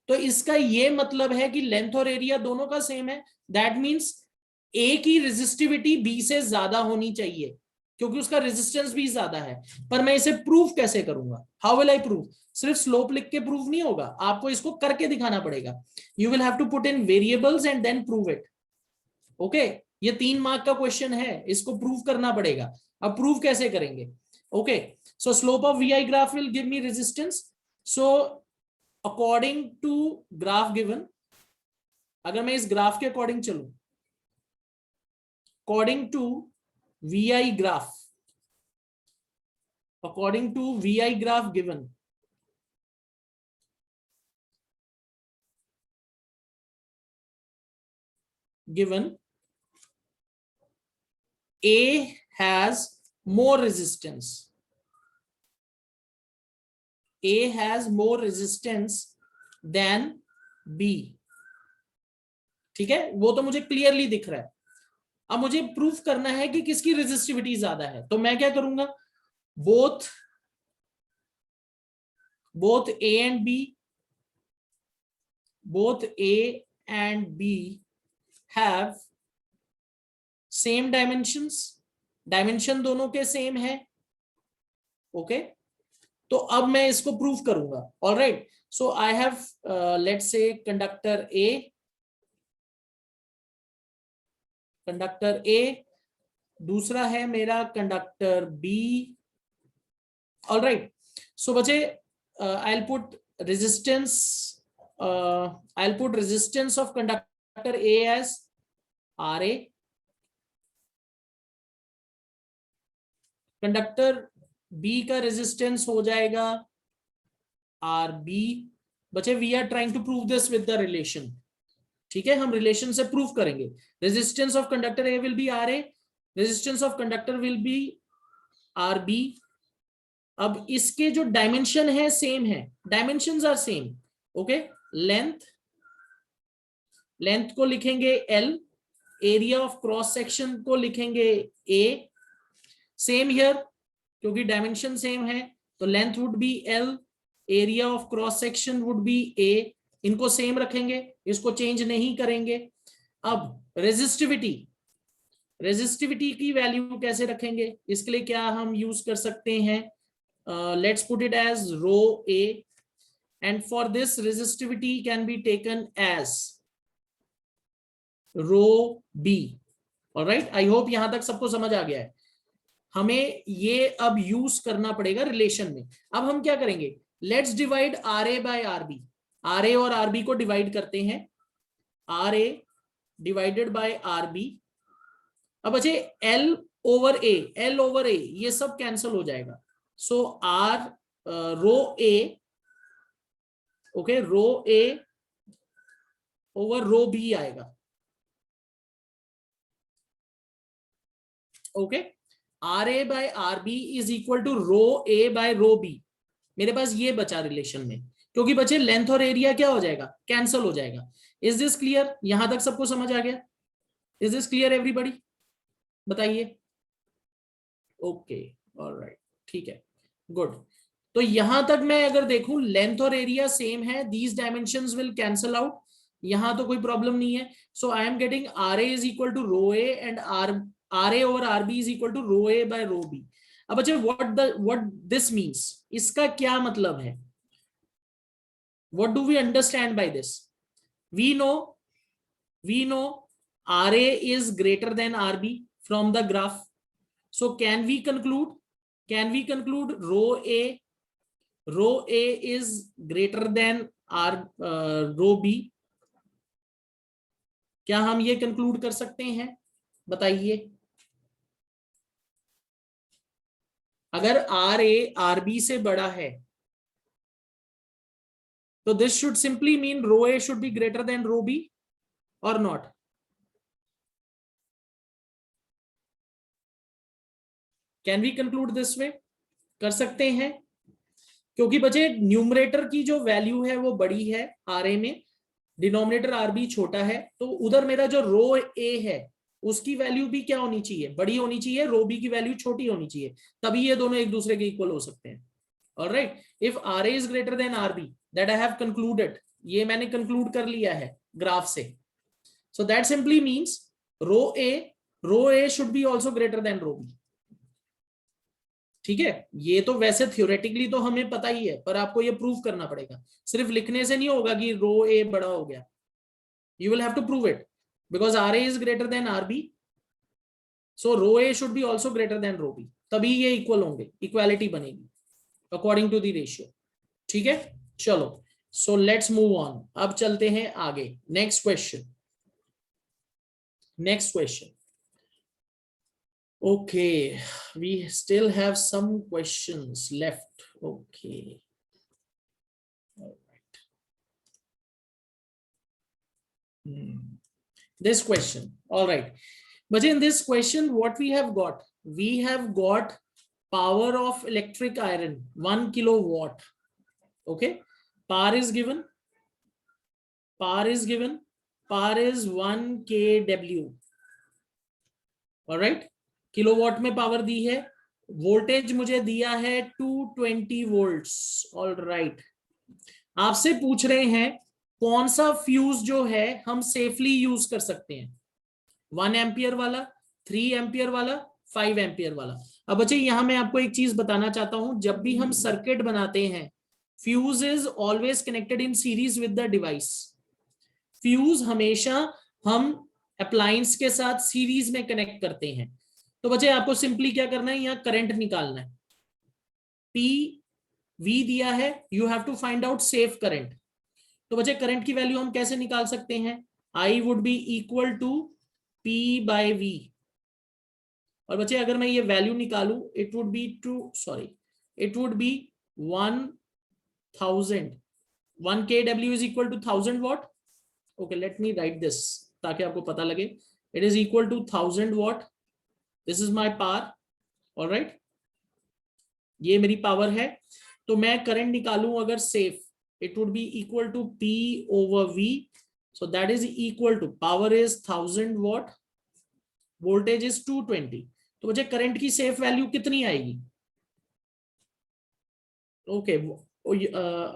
तो इसका ये मतलब है कि लेंथ और एरिया दोनों का सेम है, दैट मींस ए की रेजिस्टिविटी बी से ज्यादा होनी चाहिए क्योंकि उसका रेजिस्टेंस भी ज्यादा है। पर मैं इसे प्रूव कैसे करूंगा, हाउ विल आई प्रूव? सिर्फ स्लोप लिख के प्रूव नहीं होगा, आपको इसको करके दिखाना पड़ेगा। You will have to put in variables and then prove it. Okay, ये 3 मार्क का क्वेश्चन है, इसको प्रूव करना पड़ेगा। अब प्रूव कैसे करेंगे? Okay, so slope of V I graph will give me resistance, so according to graph given, अगर मैं इस ग्राफ के अकॉर्डिंग चलूं, according to VI graph, according to VI graph given, A has more resistance, A has more resistance than B, ठीक है, वो तो मुझे क्लियरली दिख रहा है। अब मुझे प्रूफ करना है कि किसकी रेजिस्टिविटी ज्यादा है, तो मैं क्या करूंगा, both A and B have same dimensions, dimension दोनों के सेम है। ओके, तो अब मैं इसको प्रूफ करूंगा। All right, so I have let's say conductor A, दूसरा है मेरा कंडक्टर बी। ऑलराइट, सो बच्चे I will put resistance of conductor A as R A, conductor B का रेजिस्टेंस हो जाएगा आर बी। बच्चे we are trying to prove this with the relation, ठीक है, हम रिलेशन से प्रूव करेंगे। Resistance of conductor A will be R A, resistance of conductor will be R B. अब इसके जो डायमेंशन है सेम है, dimensions are same. Okay, length को लिखेंगे L, area of cross section को लिखेंगे ए, सेम हियर क्योंकि डायमेंशन सेम है, तो length would be L, area of cross section would be A, इनको सेम रखेंगे, इसको चेंज नहीं करेंगे। अब रेजिस्टिविटी की वैल्यू कैसे रखेंगे, इसके लिए क्या हम यूज कर सकते हैं, let's put it as rho A, and for this resistivity can be taken as rho B. All right, I hope यहां तक सबको समझ आ गया है। हमें ये अब यूज करना पड़ेगा रिलेशन में। अब हम क्या करेंगे, let's divide R A by R B, R A और आर बी को डिवाइड करते हैं, R A divided by R B. अब बचे एल ओवर ए, ये सब कैंसिल हो जाएगा, so R rho A, okay, rho A over rho B आएगा। Okay, R A by R B is equal to rho A by rho B. मेरे पास ये बचा रिलेशन में, क्योंकि बचे लेंथ और एरिया क्या हो जाएगा, कैंसिल हो जाएगा। Is this clear? यहां तक सबको समझ आ गया? Is this clear everybody? बताइए। ओके, ऑलराइट, ठीक है, गुड। तो यहां तक मैं अगर देखूं लेंथ और एरिया सेम है, these dimensions will cancel out, यहां तो कोई प्रॉब्लम नहीं है। So I am getting R A is equal to rho A and R A over R B is equal to rho A by rho B. अब अच्छा, what this means, इसका क्या मतलब है, what do we understand by this? We know RA is greater than RB from the graph, so can we conclude row A is greater than row B? क्या हम ये conclude कर सकते हैं? बताइए। अगर आर ए आर बी से बड़ा है तो this should simply mean rho A should be greater than rho B और not. Can we conclude this way? कर सकते हैं, क्योंकि बच्चे न्यूमरेटर की जो वैल्यू है वो बड़ी है आर ए में, डिनोमिनेटर आर बी छोटा है, तो उधर मेरा जो रो ए है उसकी वैल्यू भी क्या होनी चाहिए? बड़ी होनी चाहिए, रो बी की वैल्यू छोटी होनी चाहिए, तभी ये दोनों एक दूसरे के इक्वल हो सकते हैं। All right, if R A is greater than R B, that I have concluded, ये मैंने कंक्लूड कर लिया है ग्राफ से। So that simply means rho A should be also greater than rho B. ठीक है, ये तो वैसे थ्योरेटिकली तो हमें पता ही है, पर आपको ये प्रूव करना पड़ेगा, सिर्फ लिखने से नहीं होगा कि रो ए बड़ा हो गया। You will have to prove it, because R A is greater than R B, so rho A should be also greater than rho B, तभी ये इक्वल होंगे, इक्वालिटी बनेगी अकॉर्डिंग टू द रेशियो। ठीक है, चलो, सो लेट्स मूव ऑन, अब चलते हैं आगे। Next question, next question. Okay, we still have some questions left. Okay. All right. This question. All right. But in this question, what we have got? We have got power of electric iron, 1 kilowatt. Okay. Power is given. Power is given. Power is 1 kW. All right. Kilowatt में power दी है, voltage मुझे दिया है 220 volts. All right, आपसे पूछ रहे हैं कौन सा फ्यूज जो है हम सेफली यूज कर सकते हैं, 1 एम्पियर वाला, 3 एम्पियर वाला, 5 एम्पियर वाला। अब बच्चे यहां मैं आपको एक चीज बताना चाहता हूं, जब भी हम सर्किट बनाते हैं, fuse is always connected in series with the device. Fuse हमेशा हम अप्लायंस के साथ सीरीज में कनेक्ट करते हैं। तो बच्चे आपको सिंपली क्या करना है, यहाँ करंट निकालना है, पी वी दिया है, you have to find out safe current. तो बच्चे करंट की वैल्यू हम कैसे निकाल सकते हैं, I would be equal to P by V. और बच्चे अगर मैं ये वैल्यू निकालू, it would be 1000, 1 kW is equal to 1000 watt. Okay, let me write this ताकि आपको पता लगे, it is equal to 1000 watt. This is my power. All right, ये मेरी पावर है। तो मैं करंट निकालूं अगर safe, it would be equal to P over V, so that is equal to power is 1000 watt, voltage is 220। तो मुझे current की सेफ वैल्यू कितनी आएगी? Okay,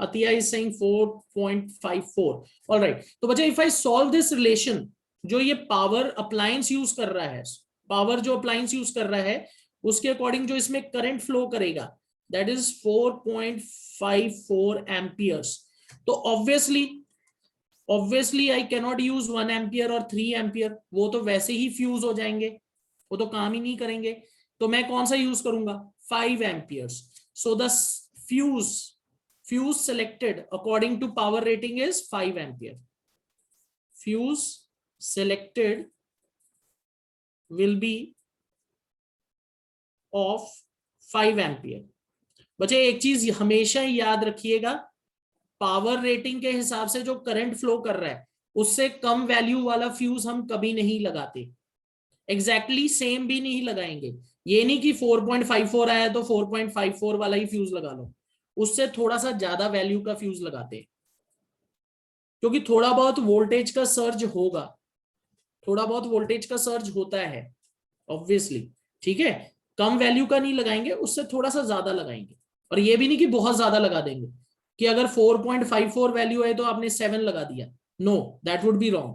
Atiya is saying 4.54। All right, तो बच्चे if I solve this relation, जो ये power appliance use कर रहा है, पावर जो अप्लायंस यूज कर रहा है उसके अकॉर्डिंग जो इसमें करंट फ्लो करेगा, दैट इज 4.54 एम्पियर्स। तो obviously I can not use 1 ampere और 3 एम्पियर, वो तो वैसे ही फ्यूज हो जाएंगे, वो तो काम ही नहीं करेंगे। तो मैं कौन सा यूज करूंगा, 5 amperes. So the fuse selected according to power rating is 5 ampere. Fuse selected will be of 5 ampere. बच्चे एक चीज हमेशा याद रखिएगा, पावर रेटिंग के हिसाब से जो करंट फ्लो कर रहा है उससे कम वैल्यू वाला फ्यूज हम कभी नहीं लगाते, एग्जैक्टली सेम भी नहीं लगाएंगे। ये नहीं कि 4.54 आया तो 4.54 वाला ही फ्यूज लगा लो, उससे थोड़ा सा ज्यादा वैल्यू का फ्यूज लगाते हैं, क्योंकि थोड़ा बहुत वोल्टेज का सर्ज होगा, थोड़ा बहुत वोल्टेज का सर्ज होता है ऑब्वियसली। ठीक है, कम वैल्यू का नहीं लगाएंगे, उससे थोड़ा सा ज्यादा लगाएंगे। और ये भी नहीं कि बहुत ज्यादा लगा देंगे कि अगर 4.54 वैल्यू है तो आपने 7 लगा दिया, no, that would be wrong.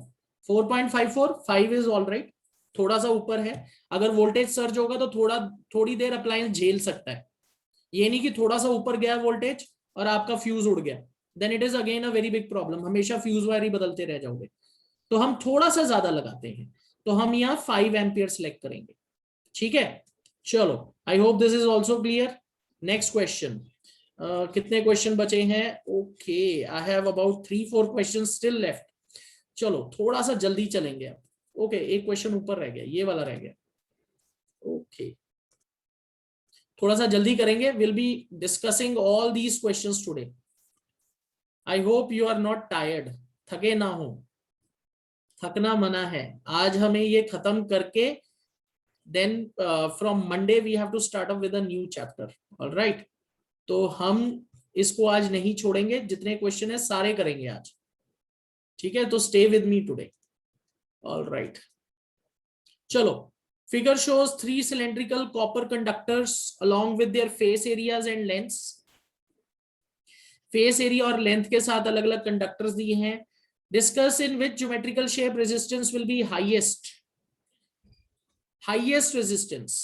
4.54, 5 is all right, थोड़ा सा ऊपर है। अगर वोल्टेज सर्ज होगा तो थोड़ी देर अप्लायंस झेल सकता है, ये नहीं कि थोड़ा सा ऊपर गया वोल्टेज और आपका फ्यूज उड़ गया, then it is again a very big problem, हमेशा फ्यूज वायर ही बदलते रह जाओगे। तो हम थोड़ा सा ज्यादा लगाते हैं, तो हम यहाँ 5 एम्पियर सिलेक्ट करेंगे। ठीक है, चलो, आई hope this is also clear. Next question, कितने क्वेश्चन बचे हैं? Okay, I have about 3-4 question still left. चलो थोड़ा सा जल्दी चलेंगे अब। ओके, एक क्वेश्चन ऊपर रह गया, ये वाला रह गया। ओके, थोड़ा सा जल्दी करेंगे. Will be discussing all these questions today. I hope you are not tired. थके ना हो, थकना मना है. आज हमें ये खत्म करके then from Monday we have to start up with a new chapter. All right, तो हम इसको आज नहीं छोड़ेंगे. जितने क्वेश्चन है सारे करेंगे आज. ठीक है, तो stay with me today. Alright, चलो. Figure shows 3 cylindrical copper conductors along with their face areas and lengths. Face area और लेंथ के साथ अलग अलग कंडक्टर्स दिए हैं. Discuss in which geometrical shape resistance will be highest. Highest resistance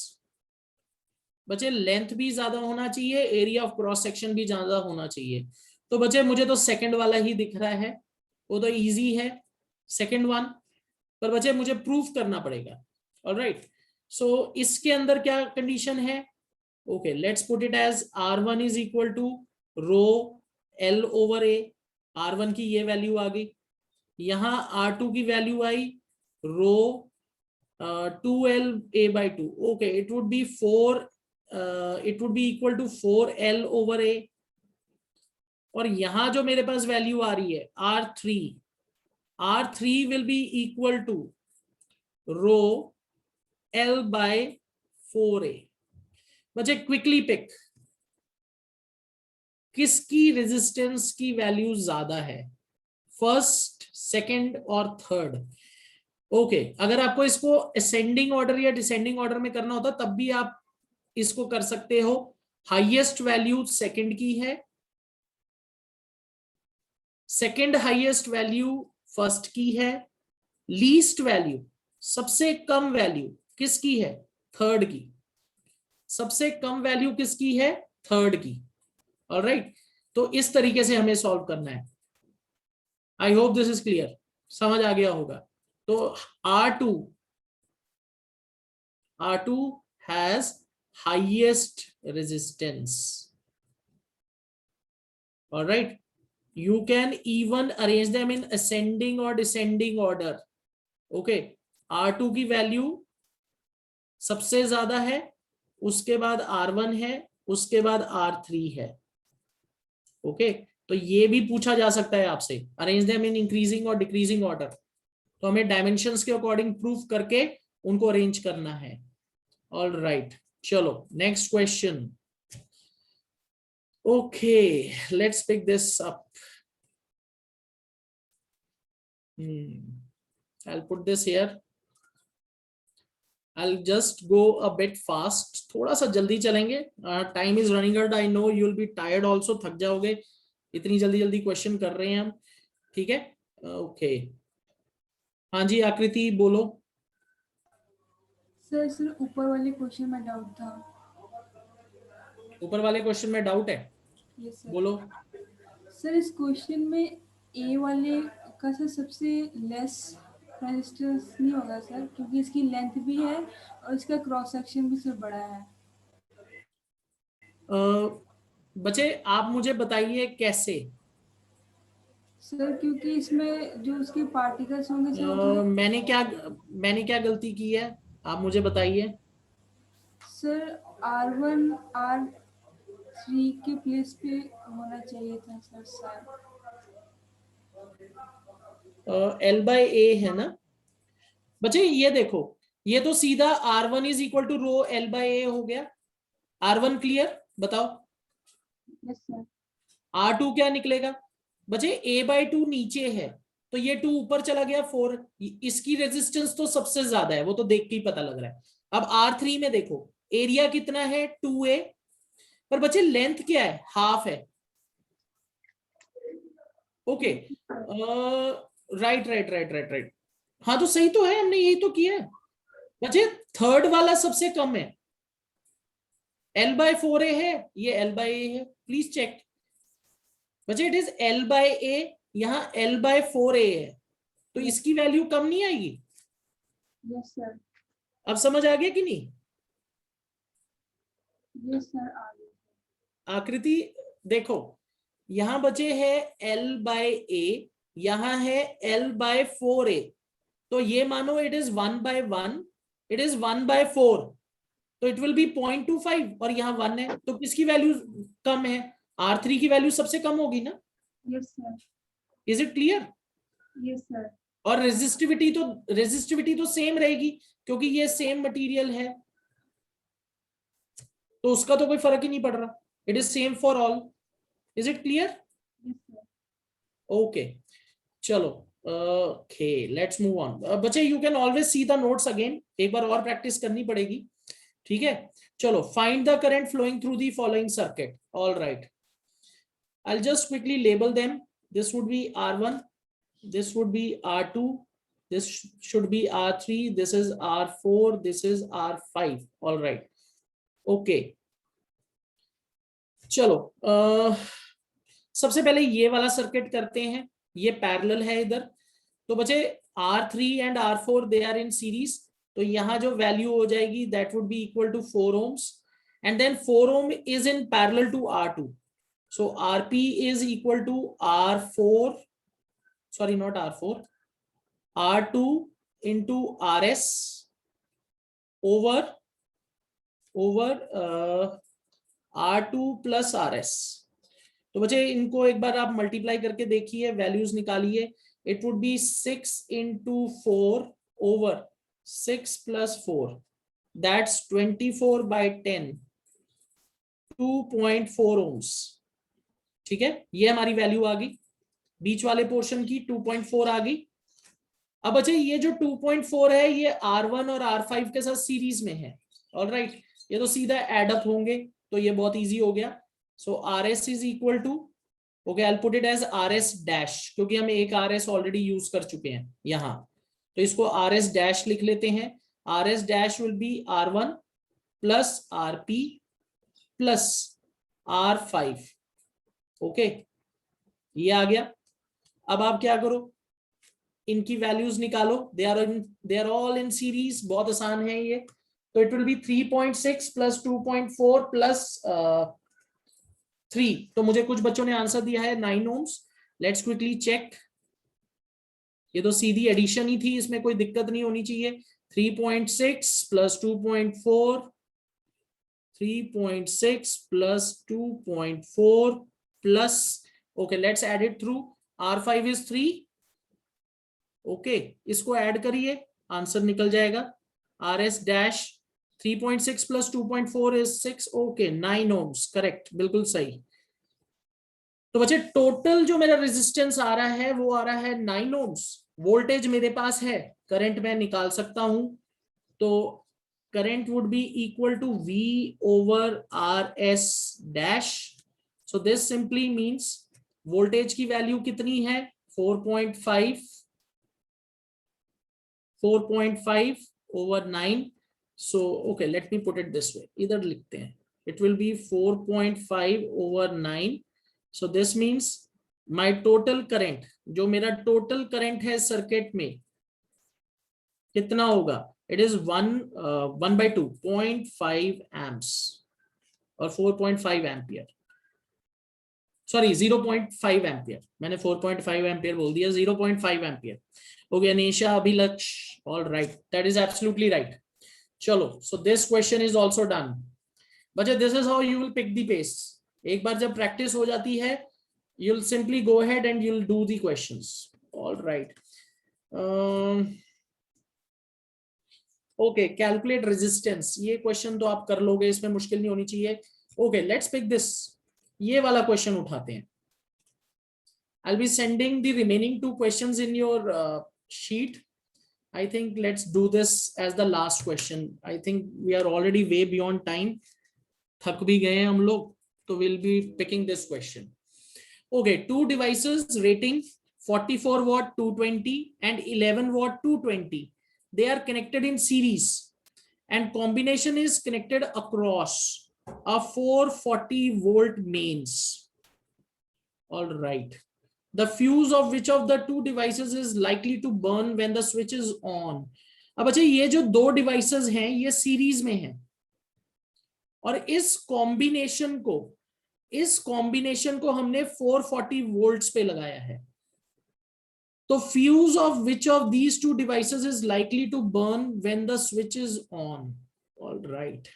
बच्चे, length भी ज्यादा होना चाहिए, एरिया ऑफ क्रॉस सेक्शन भी ज्यादा होना चाहिए. तो बच्चे मुझे तो सेकंड वाला ही दिख रहा है, वो तो इजी है, सेकंड वन. पर बच्चे मुझे प्रूफ करना पड़ेगा. ऑलराइट, सो इसके अंदर क्या कंडीशन है? Okay, let's put it as R1 is equal to rho L over A. R1 की ये वैल्यू आ गई. यहां R2 की वैल्यू आई rho 2L A by 2. Okay, it would be 4, it would be equal to 4L over A. और यहां जो मेरे पास वैल्यू आ रही है R3 will be equal to rho L by 4A. बच्चे क्विकली पिक, किसकी रेजिस्टेंस की वैल्यू ज्यादा है, फर्स्ट, सेकंड और थर्ड? ओके, अगर आपको इसको असेंडिंग ऑर्डर या डिसेंडिंग ऑर्डर में करना होता तब भी आप इसको कर सकते हो. हाईएस्ट वैल्यू सेकंड की है, सेकंड हाईएस्ट वैल्यू फर्स्ट की है, लीस्ट वैल्यू, सबसे कम वैल्यू किसकी है, थर्ड की. सबसे कम वैल्यू किसकी है, थर्ड की. ऑलराइट, तो इस तरीके से हमें सॉल्व करना है. आई होप दिस इज क्लियर, समझ आ गया होगा. तो R2 has highest resistance. Alright, you can even arrange them in ascending or descending order. okay, R2 की वैल्यू सबसे ज्यादा है, उसके बाद R1 है, उसके बाद R3 है. ओके, तो ये भी पूछा जा सकता है आपसे, अरेंज देम इन इंक्रीजिंग और डिक्रीजिंग ऑर्डर. तो हमें डायमेंशंस के अकॉर्डिंग प्रूफ करके उनको अरेंज करना है. ऑल राइट, चलो next question. Okay, let's pick this up. I'll put this here. I'll just go a bit fast. थोड़ा सा जल्दी चलेंगे. Time is running out. I know you'll be tired also. थक जाओगे, इतनी जल्दी जल्दी क्वेश्चन कर रहे हैं हम. ठीक है, ओके. हाँ जी आकृति बोलो. सर ऊपर वाले क्वेश्चन में डाउट था. ऊपर वाले क्वेश्चन में डाउट है? Yes sir. बोलो. सर इस क्वेश्चन में ए वाले का सर सबसे लेस रेजिस्टेंस नहीं होगा सर, क्योंकि इसकी लेंथ भी है और इसका क्रॉस सेक्शन भी सर बड़ा है. बच्चे आप मुझे बताइए कैसे. सर क्योंकि इसमें जो उसके पार्टिकल्स होंगे सर मैंने क्या गलती की है, आप मुझे बताइए. सर R1 R3 के प्लेस पे होना चाहिए था सर. L by A है ना बच्चे. ये देखो, ये तो सीधा R1 is equal to rho L by A हो गया. R1 क्लियर, बताओ. Yes sir. R2 क्या निकलेगा बच्चे? A by 2 नीचे है तो ये 2 ऊपर चला गया 4. इसकी रेजिस्टेंस तो सबसे ज्यादा है, वो तो देख के ही पता लग रहा है. अब R3 में देखो एरिया कितना है 2A, पर बच्चे लेंथ क्या है, हाफ है. Okay, right. हाँ तो सही तो है, हमने यही तो किया है बच्चे. थर्ड वाला सबसे कम है, L by 4A है, ये L by A है. प्लीज चेक बच्चे, it is L by A, यहाँ L by 4A है, तो इसकी वैल्यू कम नहीं आएगी. Yes sir. अब समझ आ गया कि नहीं? यस सर आ गया. आकृति देखो, यहां बचे है L by A, यहां है L by 4A. तो ये मानो it is 1 by 1, it is 1 by 4. तो इट विल बी 0.25 और यहाँ 1 है, तो किसकी वैल्यू कम है? R3 की वैल्यू सबसे कम होगी ना। Yes sir, is it clear? Yes sir, और रेजिस्टिविटी तो सेम रहेगी क्योंकि ये सेम मटेरियल है, तो उसका तो कोई फर्क ही नहीं पड़ रहा। It is same for all. Is it clear? Yes sir. Okay चलो, ओके लेट्स मूव ऑन। बच्चे you can always see the notes again, एक बार और प्रैक्टिस करनी पड़ेगी, ठीक है। चलो, find the current flowing through the following circuit. All right, I'll just quickly label them. This would be R1, this would be R2, this should be R3, this is R4, this is R5. All right, okay. चलो, सबसे पहले ये वाला circuit करते हैं, ये parallel है इधर। तो बच्चे R3 and R4 they are in series, तो यहाँ जो वैल्यू हो जाएगी that would be equal to 4 ohms, and then 4 ohm is in parallel to R2. So RP is equal to R4, sorry not R4, R2 into RS over R2 plus RS. तो बच्चे इनको एक बार आप multiply करके देखिए, values निकालिए। It would B 6 into 4 over 6 plus 4, that's 24/10, 2.4 ohms. ठीक है, ये हमारी वैल्यू आ गई, बीच वाले पोर्शन की 2.4 आ गई। अब बच्चे ये जो 2.4 है ये R1 और R5 के साथ सीरीज में है। ऑलराइट, ये तो सीधा एड अप होंगे, तो ये बहुत इजी हो गया। So RS is equal to, okay I will put it as RS dash, क्योंकि हम एक RS ऑलरेडी यूज कर चुके हैं यहाँ, तो इसको RS डैश लिख लेते हैं। RS dash will be R1 plus RP plus R5। Okay, ये आ गया। अब आप क्या करो, इनकी वैल्यूज निकालो, they are all in series, बहुत आसान है ये। तो it will be 3.6 plus 2.4 plus 3, तो मुझे कुछ बच्चों ने आंसर दिया है 9 ohms। लेट्स क्विकली चेक, ये तो सीधी एडिशन ही थी, इसमें कोई दिक्कत नहीं होनी चाहिए। 3.6 plus 2.4, 3.6 plus 2.4 plus, okay let's add it through, R5 is 3, okay इसको ऐड करिए, आंसर निकल जाएगा। RS dash 3.6 plus 2.4 is 6, okay 9 ohms, correct, बिल्कुल सही। तो बच्चे टोटल जो मेरा रेजिस्टेंस आ रहा है वो आ रहा है 9 ohms। वोल्टेज मेरे पास है, करंट मैं निकाल सकता हूं, तो current would be equal to V over RS dash. So this simply means voltage की वैल्यू कितनी है, 4.5 over 9. So okay, let me put it this way, इधर लिखते हैं, it will be 4.5 over 9. So this means my total current, जो मेरा total current है सर्किट में, कितना होगा? It is 1/2, 0.5 amps और 4.5 एम्पियर, सॉरी 0.5 एम्पियर, मैंने 4.5 एम्पियर बोल दिया, 0.5 ampere. Okay Anisha, Abhilaksh, all right, that is absolutely right. चलो, so this question is also done. बच्चे this is how you will pick the pace. एक बार जब प्रैक्टिस हो जाती है, you will simply go ahead and you will do the questions. All right, okay calculate resistance, ये question तो आप कर लोगे, इसमें मुश्किल नहीं होनी चाहिए। ओके लेट्स पिक दिस, ये वाला क्वेश्चन उठाते हैं। I'll be sending the remaining 2 questions in your sheet. I think let's do this as the last question. I think we are already way beyond time. थक भी गए हम लोग, तो we'll be picking this question. Okay, 2 devices rating 44 watt 220 and 11 watt 220. They are connected in series and combination is connected across a 440 volt mains. All right, the fuse of which of the 2 devices is likely to burn when the switch is on. अब अच्छा, ये जो 2 devices हैं ये series में हैं, और इस कॉम्बिनेशन को हमने 440 वोल्ट्स पे लगाया है। तो fuse of which of these 2 devices is likely to burn when the switch is on. All right,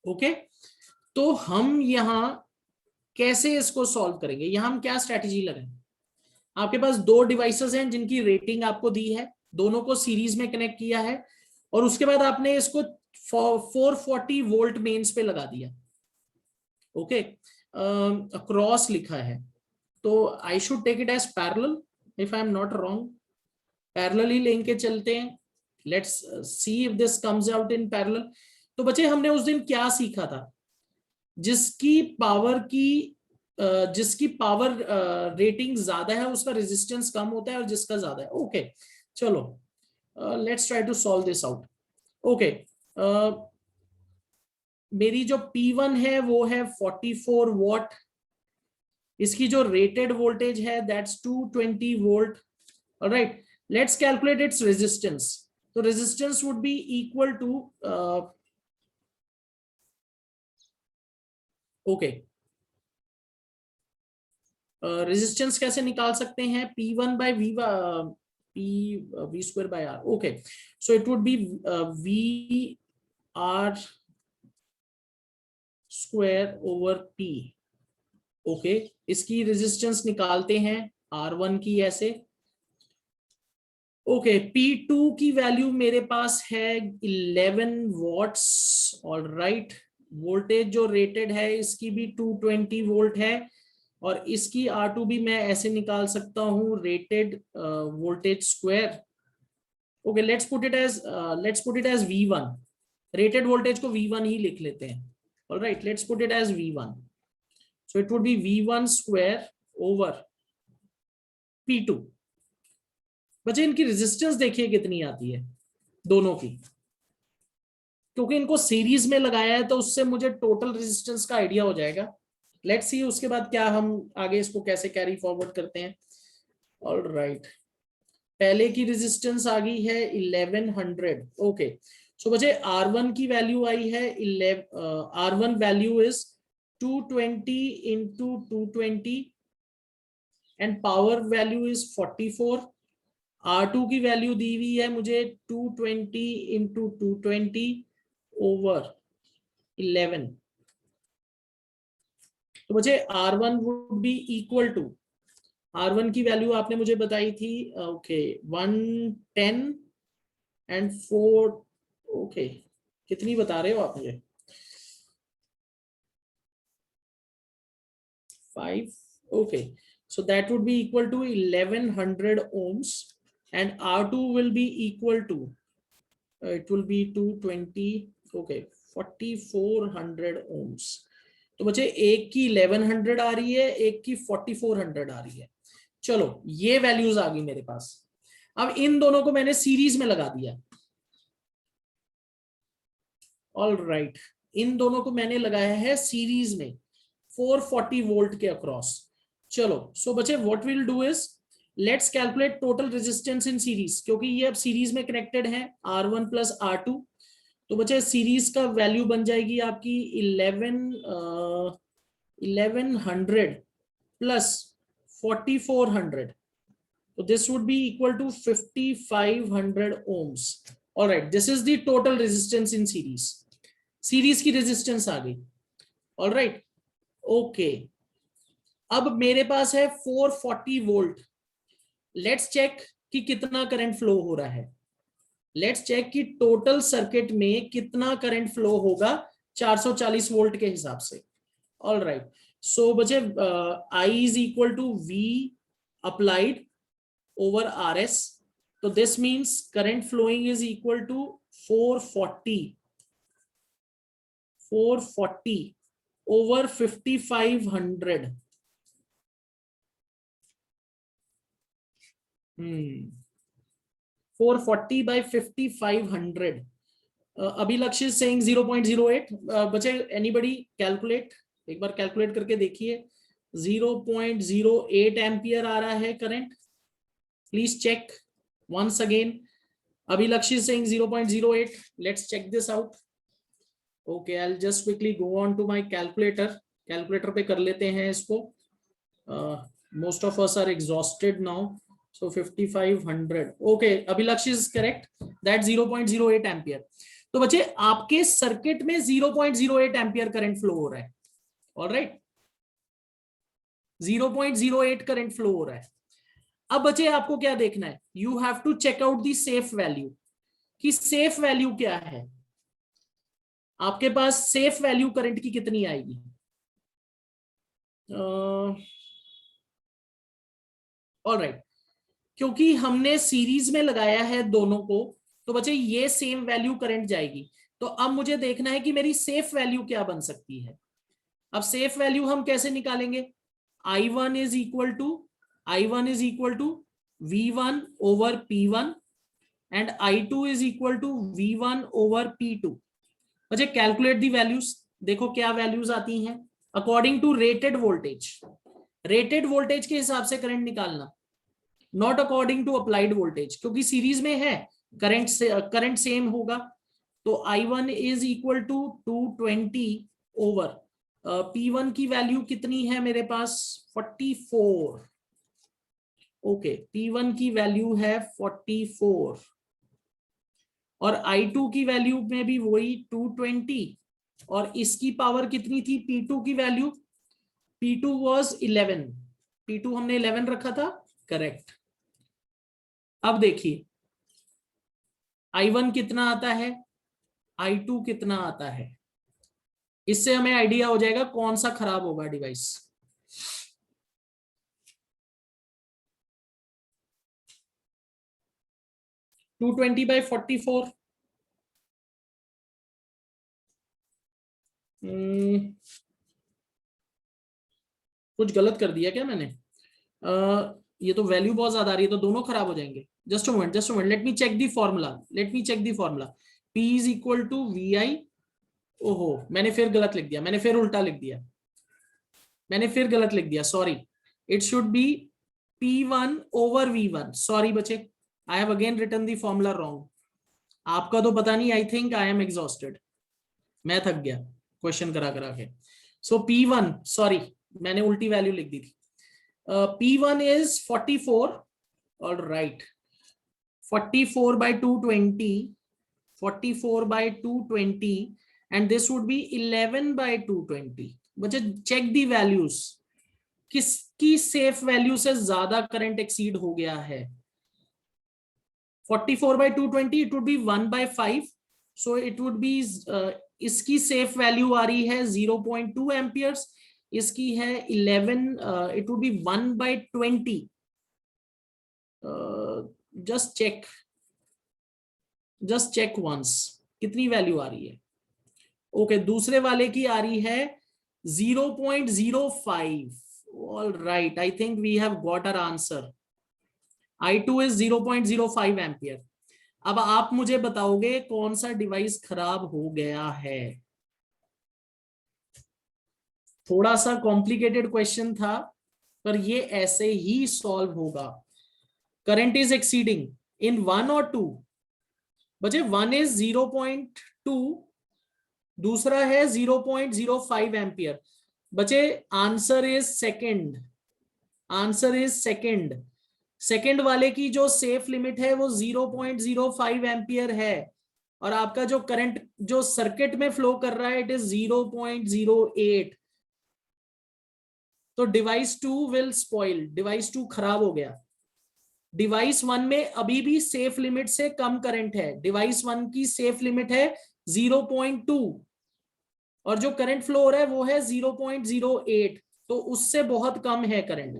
okay, तो हम यहाँ कैसे इसको सॉल्व करेंगे, यहाँ हम क्या स्ट्रेटेजी लगाएंगे? आपके पास दो डिवाइसेस हैं जिनकी रेटिंग आपको दी है, दोनों को सीरीज में कनेक्ट किया है, और उसके बाद आपने इसको 440 वोल्ट मेंस पे लगा दिया। ओके, अक्रॉस लिखा है, तो I should take it as parallel if I am not wrong. Parallel ही लेके चलते हैं, let's see if this comes out in parallel. तो बच्चे हमने उस दिन क्या सीखा था, जिसकी पावर रेटिंग ज्यादा है उसका रेजिस्टेंस कम होता है और जिसका ज्यादा है। ओके चलो, let's try to solve this out. Okay, मेरी जो P1 है वो है 44 वॉट, इसकी जो रेटेड वोल्टेज है that's 220 volt. Alright, let's calculate its resistance. तो resistance would be equal to okay, resistance कैसे निकाल सकते हैं? P1 by V square by R। Okay, so it would B VR square over P। Okay, इसकी resistance निकालते हैं R1 की ऐसे। ओके, P2 की वैल्यू मेरे पास है 11 वॉट्स। ऑलराइट, वोल्टेज जो रेटेड है इसकी भी 220 वोल्ट है, और इसकी R2 भी मैं ऐसे निकाल सकता हूं, rated voltage square. Okay, let's put it as V1। Rated voltage को V1 ही लिख लेते हैं। All right, let's put it as V1। So it would be V1 square over P2। बच्चे इनकी रेजिस्टेंस देखिए कितनी आती है दोनों की, क्योंकि इनको सीरीज में लगाया है तो उससे मुझे टोटल रेजिस्टेंस का आइडिया हो जाएगा। लेट्स सी उसके बाद क्या हम आगे इसको कैसे कैरी फॉरवर्ड करते हैं। ऑलराइट, पहले की रेजिस्टेंस आ गई है 1100। ओके, सो बच्चे R1 की वैल्यू आई है R1 value is 220 into 220 and power value is 44। R2 की वैल्यू दी हुई है मुझे 220 इंटू 220 ओवर 11। तो मुझे R1 would be equal to, R1 की वैल्यू आपने मुझे बताई थी ओके 110 एंड 4। ओके, कितनी बता रहे हो आप मुझे? 5। Okay, so that would be equal to 1100 ohms and R2 will be equal to it will be 220 okay 4400 ohms। तो बच्चे एक की 1100 आ रही है, एक की 4400 आ रही है। चलो, ये वैल्यूज आ गई मेरे पास। अब इन दोनों को मैंने सीरीज में लगा दिया। ऑलराइट, इन दोनों को मैंने लगाया है सीरीज में 440 वोल्ट के अक्रॉस। चलो, सो बच्चे what will do is let's calculate total resistance in series, क्योंकि ये अब सीरीज में कनेक्टेड है R1 प्लस R2। तो बच्चे सीरीज का वैल्यू बन जाएगी आपकी 1100 प्लस 4400। तो this would be equal to 5500 ohms। All right, this is the total resistance in series. Series की रेजिस्टेंस आ गई। ऑलराइट, ओके, अब मेरे पास है 440 वोल्ट। लेट्स चेक कि कितना करंट फ्लो हो रहा है। लेट्स चेक कि टोटल सर्किट में कितना करंट फ्लो होगा 440 वोल्ट के हिसाब से। ऑलराइट, सो बच्चे I is equal to V applied over RS। तो this means current flowing is equal to 440 over 5500। 440 by 5500। Abhilakshit saying 0.08। बच्चे एनीबडी कैलकुलेट, एक बार कैलकुलेट करके देखिए। 0.08 एम्पियर आ रहा है current. Please check once again। Abhilakshit saying 0.08। Let's check this out. Okay, I will just quickly go on to my calculator. Calculator पे कर लेते हैं इसको। Most of us are exhausted now. So 5500. Okay, Abhilaksh is correct. That's 0.08 ampere. तो बच्चे आपके circuit में 0.08 ampere current flow हो रहा है, ऑलराइट, 0.08 करंट फ्लो हो रहा है। अब बच्चे आपको क्या देखना है, you have to check out the safe value, कि सेफ वैल्यू क्या है, आपके पास सेफ वैल्यू करंट की कितनी आएगी। ऑलराइट, क्योंकि हमने सीरीज में लगाया है दोनों को, तो बच्चे ये सेम वैल्यू करंट जाएगी। तो अब मुझे देखना है कि मेरी सेफ वैल्यू क्या बन सकती है। अब सेफ वैल्यू हम कैसे निकालेंगे, I1 is equal to V1 over P1 and I2 is equal to V1 over P2। बच्चे कैलकुलेट दी वैल्यूज, देखो क्या वैल्यूज आती हैं according to rated voltage. Rated voltage के हिसाब से करंट निकालना, not according to applied voltage, क्योंकि सीरीज में है, करंट सेम होगा। तो I1 is equal to 220 over P1 की वैल्यू कितनी है मेरे पास 44। ओके, P1 की वैल्यू है 44 और I2 की वैल्यू में भी वही 220 और इसकी पावर कितनी थी P2 की वैल्यू, P2 was 11, P2 हमने 11 रखा था, करेक्ट। अब देखिए I1 कितना आता है, I2 कितना आता है, इससे हमें आइडिया हो जाएगा कौन सा खराब होगा डिवाइस। टू 220/44 कुछ गलत कर दिया क्या मैंने, ये तो वैल्यू बहुत ज्यादा आ रही है, तो दोनों खराब हो जाएंगे। Just a moment, let me check the formula. P is equal to VI, ओहो मैंने फिर गलत लिख दिया, मैंने फिर उल्टा लिख दिया, मैंने फिर गलत लिख दिया, sorry, it should be P1 over V1। Sorry बच्चे, I have again written the formula wrong. आपका तो पता नहीं, I think I am exhausted, मैं थक गया क्वेश्चन करा करा के। सो P1, सॉरी मैंने उल्टी वैल्यू लिख दी थी। P1 is 44, all right, 44/220 and this would be 11/220। बच्चे चेक दी वैल्यूज, किसकी सेफ वैल्यू से ज्यादा करंट एक्सीड हो गया है। 44/220 it would be 1/5, so it would be इसकी सेफ वैल्यू आ रही है 0.2 एम्पियर्स, इसकी है 11, it would be 1/20। Just check once कितनी वैल्यू आ रही है। ओके, दूसरे वाले की आ रही है 0.05। All right, I think we have got our answer. I2 is 0.05 ampere. अब आप मुझे बताओगे कौन सा डिवाइस खराब हो गया है। थोड़ा सा कॉम्प्लिकेटेड क्वेश्चन था, पर ये ऐसे ही सॉल्व होगा। करंट इज एक्सीडिंग इन 1 और 2। बच्चे 1 इज 0.2, दूसरा है 0.05 एम्पियर। बच्चे आंसर इज सेकंड। सेकंड वाले की जो सेफ लिमिट है वो 0.05 एम्पियर है और आपका जो करंट जो सर्किट में फ्लो कर रहा है इट इज 0.08। तो डिवाइस 2 विल स्पॉइल, डिवाइस 2 खराब हो गया। डिवाइस 1 में अभी भी सेफ लिमिट से कम करंट है, डिवाइस 1 की सेफ लिमिट है 0.2 और जो करंट फ्लो हो रहा है वो है 0.08, तो उससे बहुत कम है करंट।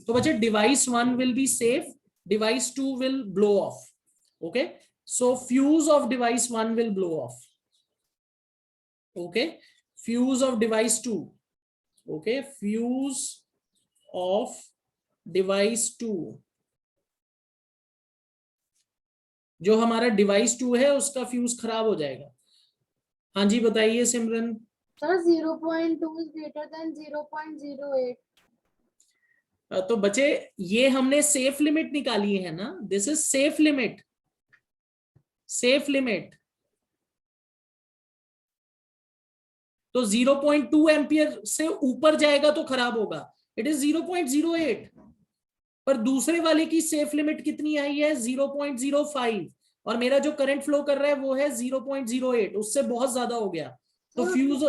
तो बच्चे device 1 will be safe, device 2 will blow of. Okay, so fuse of device 1 will blow of. Okay, fuse of device 2, okay, fuse of device 2, जो हमारा डिवाइस 2 है उसका फ्यूज खराब हो जाएगा। हाँ जी बताइए Simran. Sir 0.2 is greater than 0.08। तो बच्चे ये हमने सेफ लिमिट निकाली है ना, दिस इज सेफ लिमिट। तो 0.2 एम्पियर से ऊपर जाएगा तो खराब होगा, इट इज 0.08। पर दूसरे वाले की सेफ लिमिट कितनी आई है 0.05 और मेरा जो करंट फ्लो कर रहा है वो है 0.08, उससे बहुत ज्यादा हो गया, तो सर, फ्यूज,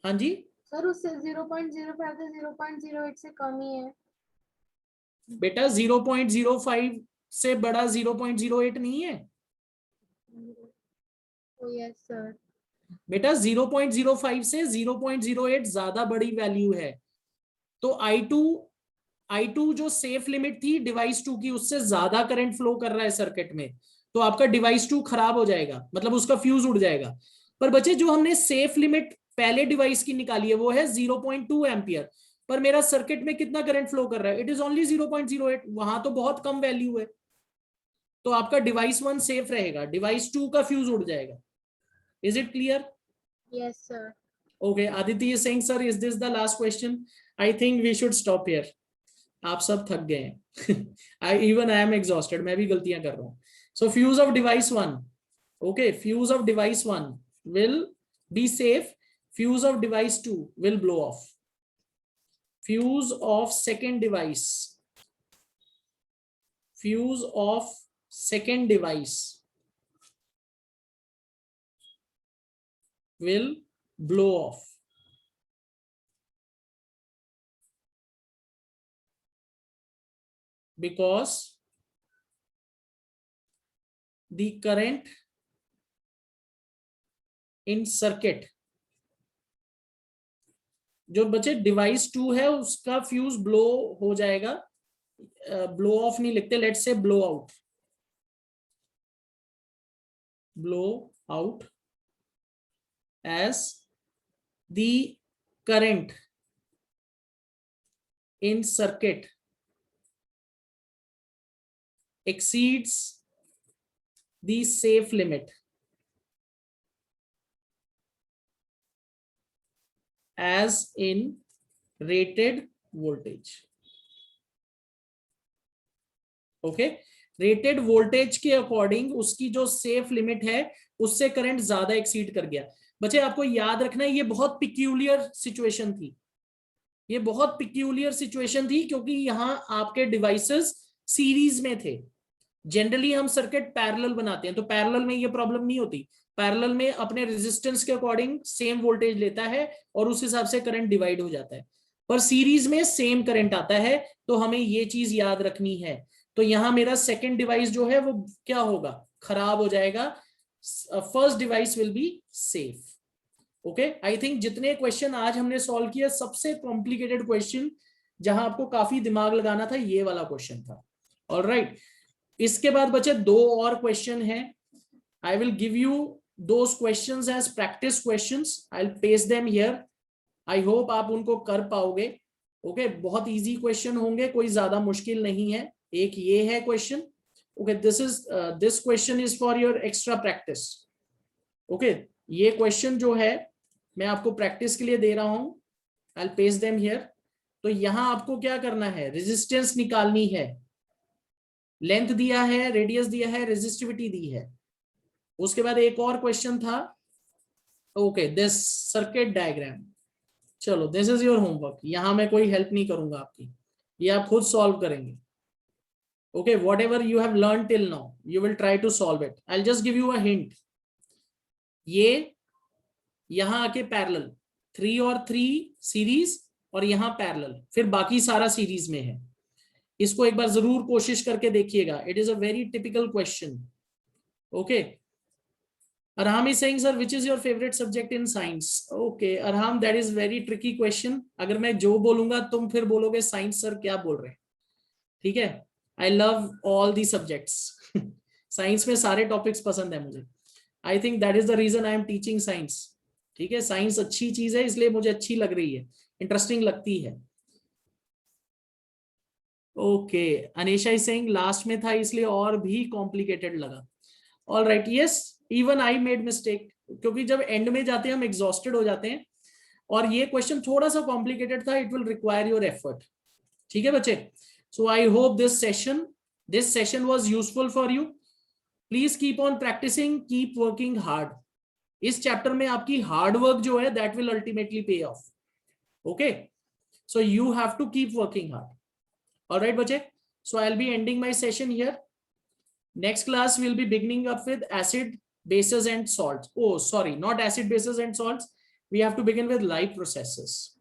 हाँ जी सर उससे 0.05 से 0.08 से कम ही है। बेटा 0.05 से बड़ा 0.08 नहीं है यस सर। बेटा, 0.05 से 0.08 ज्यादा बड़ी वैल्यू है। तो I2 जो सेफ लिमिट थी डिवाइस 2 की, उससे ज्यादा करंट फ्लो कर रहा है सर्किट में, तो आपका डिवाइस 2 खराब हो जाएगा, मतलब उसका फ्यूज उड़ जाएगा। पर बच्चे जो हमने सेफ लिमिट पहले डिवाइस की निकाली है वो है 0.2 एम्पियर, पर मेरा सर्किट में कितना करंट फ्लो कर रहा है, इट इज ओनली 0.08, वहां तो बहुत कम वैल्यू है, तो आपका डिवाइस 1 सेफ रहेगा, डिवाइस 2 का फ्यूज उड़ जाएगा। Is it clear? Yes sir. Okay, Aditi is saying, sir, is this the last question? I think we should stop here. आप सब थक गए हैं। even I am exhausted. मैं भी गलतियां कर रहा हूँ। So fuse of device 1, okay, fuse of device 1 will be safe. Fuse of device 2 will blow off. Fuse of second device. Fuse of second device will blow off. Because the current in circuit, जो बचे device 2 है उसका fuse blow हो जाएगा, blow of नहीं लिखते, let's say blow out, blow out as the current in circuit exceeds the safe limit as in rated voltage. Okay, rated voltage के according उसकी जो सेफ लिमिट है उससे करंट ज्यादा एक्सीड कर गया। बच्चे आपको याद रखना है ये बहुत पिक्यूलियर सिचुएशन थी, ये बहुत पिक्यूलियर सिचुएशन थी, क्योंकि यहाँ आपके डिवाइसेस सीरीज में थे। जनरली हम सर्किट पैरेलल बनाते हैं, तो पैरेलल में ये प्रॉब्लम नहीं होती, पैरेलल में अपने रेजिस्टेंस के अकॉर्डिंग सेम वोल्टेज लेता है और उस हिसाब से करंट डिवाइड हो जाता है, पर सीरीज में सेम करंट आता है, तो हमें ये चीज याद रखनी है। तो यहाँ मेरा सेकेंड डिवाइस जो है वो क्या होगा, खराब हो जाएगा, first device will be safe. Okay, I think जितने क्वेश्चन आज हमने सॉल्व किया, सबसे कॉम्प्लिकेटेड क्वेश्चन जहां आपको काफी दिमाग लगाना था ये वाला क्वेश्चन था। ऑलराइट, इसके बाद बचे 2 और क्वेश्चन हैं। I will give you those questions as practice questions, I will paste them here. I hope आप उनको कर पाओगे। ओके, बहुत इजी क्वेश्चन होंगे, कोई ज्यादा मुश्किल नहीं है। एक ये है question, okay, this question is for your extra practice. Okay, ये क्वेश्चन जो है मैं आपको प्रैक्टिस के लिए दे रहा हूं, आई विल पेस्ट देम हियर। तो यहां आपको क्या करना है, रेजिस्टेंस निकालनी है, लेंथ दिया है, रेडियस दिया है, रेजिस्टिविटी दी है। उसके बाद एक और क्वेश्चन था, ओके, दिस सर्किट डायग्राम। चलो, दिस इज योर होमवर्क, यहां मैं कोई हेल्प नहीं करूंगा आपकी, ये आप खुद सॉल्व करेंगे। Okay, whatever you have learn till now you will try to solve it. I will just give you a hint. ये यहां आके पैरेलल, 3 और 3 सीरीज, और यहां पैरेलल, फिर बाकी सारा सीरीज में है। इसको एक बार जरूर कोशिश करके देखिएगा, it is a very typical question. Okay, Arham is saying, sir, which is your favorite subject in science? Okay, Arham, that is very tricky question. अगर मैं जो बोलूंगा तुम फिर बोलोगे साइंस सर क्या बोल रहे हैं, ठीक है? I love all the subjects. Science में सारे टॉपिक्स पसंद है मुझे। I think that is the reason I am teaching science. ठीक है, साइंस अच्छी चीज है, इसलिए मुझे अच्छी लग रही है, इंटरेस्टिंग लगती है। Okay, Anisha is saying last में था इसलिए और भी कॉम्प्लिकेटेड लगा। All right, yes, even I made mistake, क्योंकि जब एंड में जाते हैं हम एग्जॉस्टेड हो जाते हैं, और ये क्वेश्चन थोड़ा सा कॉम्प्लिकेटेड था, it will require your effort. ठीक है बच्चे, so I hope this session was useful for you. Please keep on practicing, keep working hard. इस चैप्टर में आपकी हार्ड वर्क जो है that will ultimately pay off. Okay, so you have to keep working hard. Alright बच्चे, so I will be ending my session here. Next class we'll be beginning up with acid, bases and salts. Oh, sorry, not acid, bases and salts. We have to begin with live processes.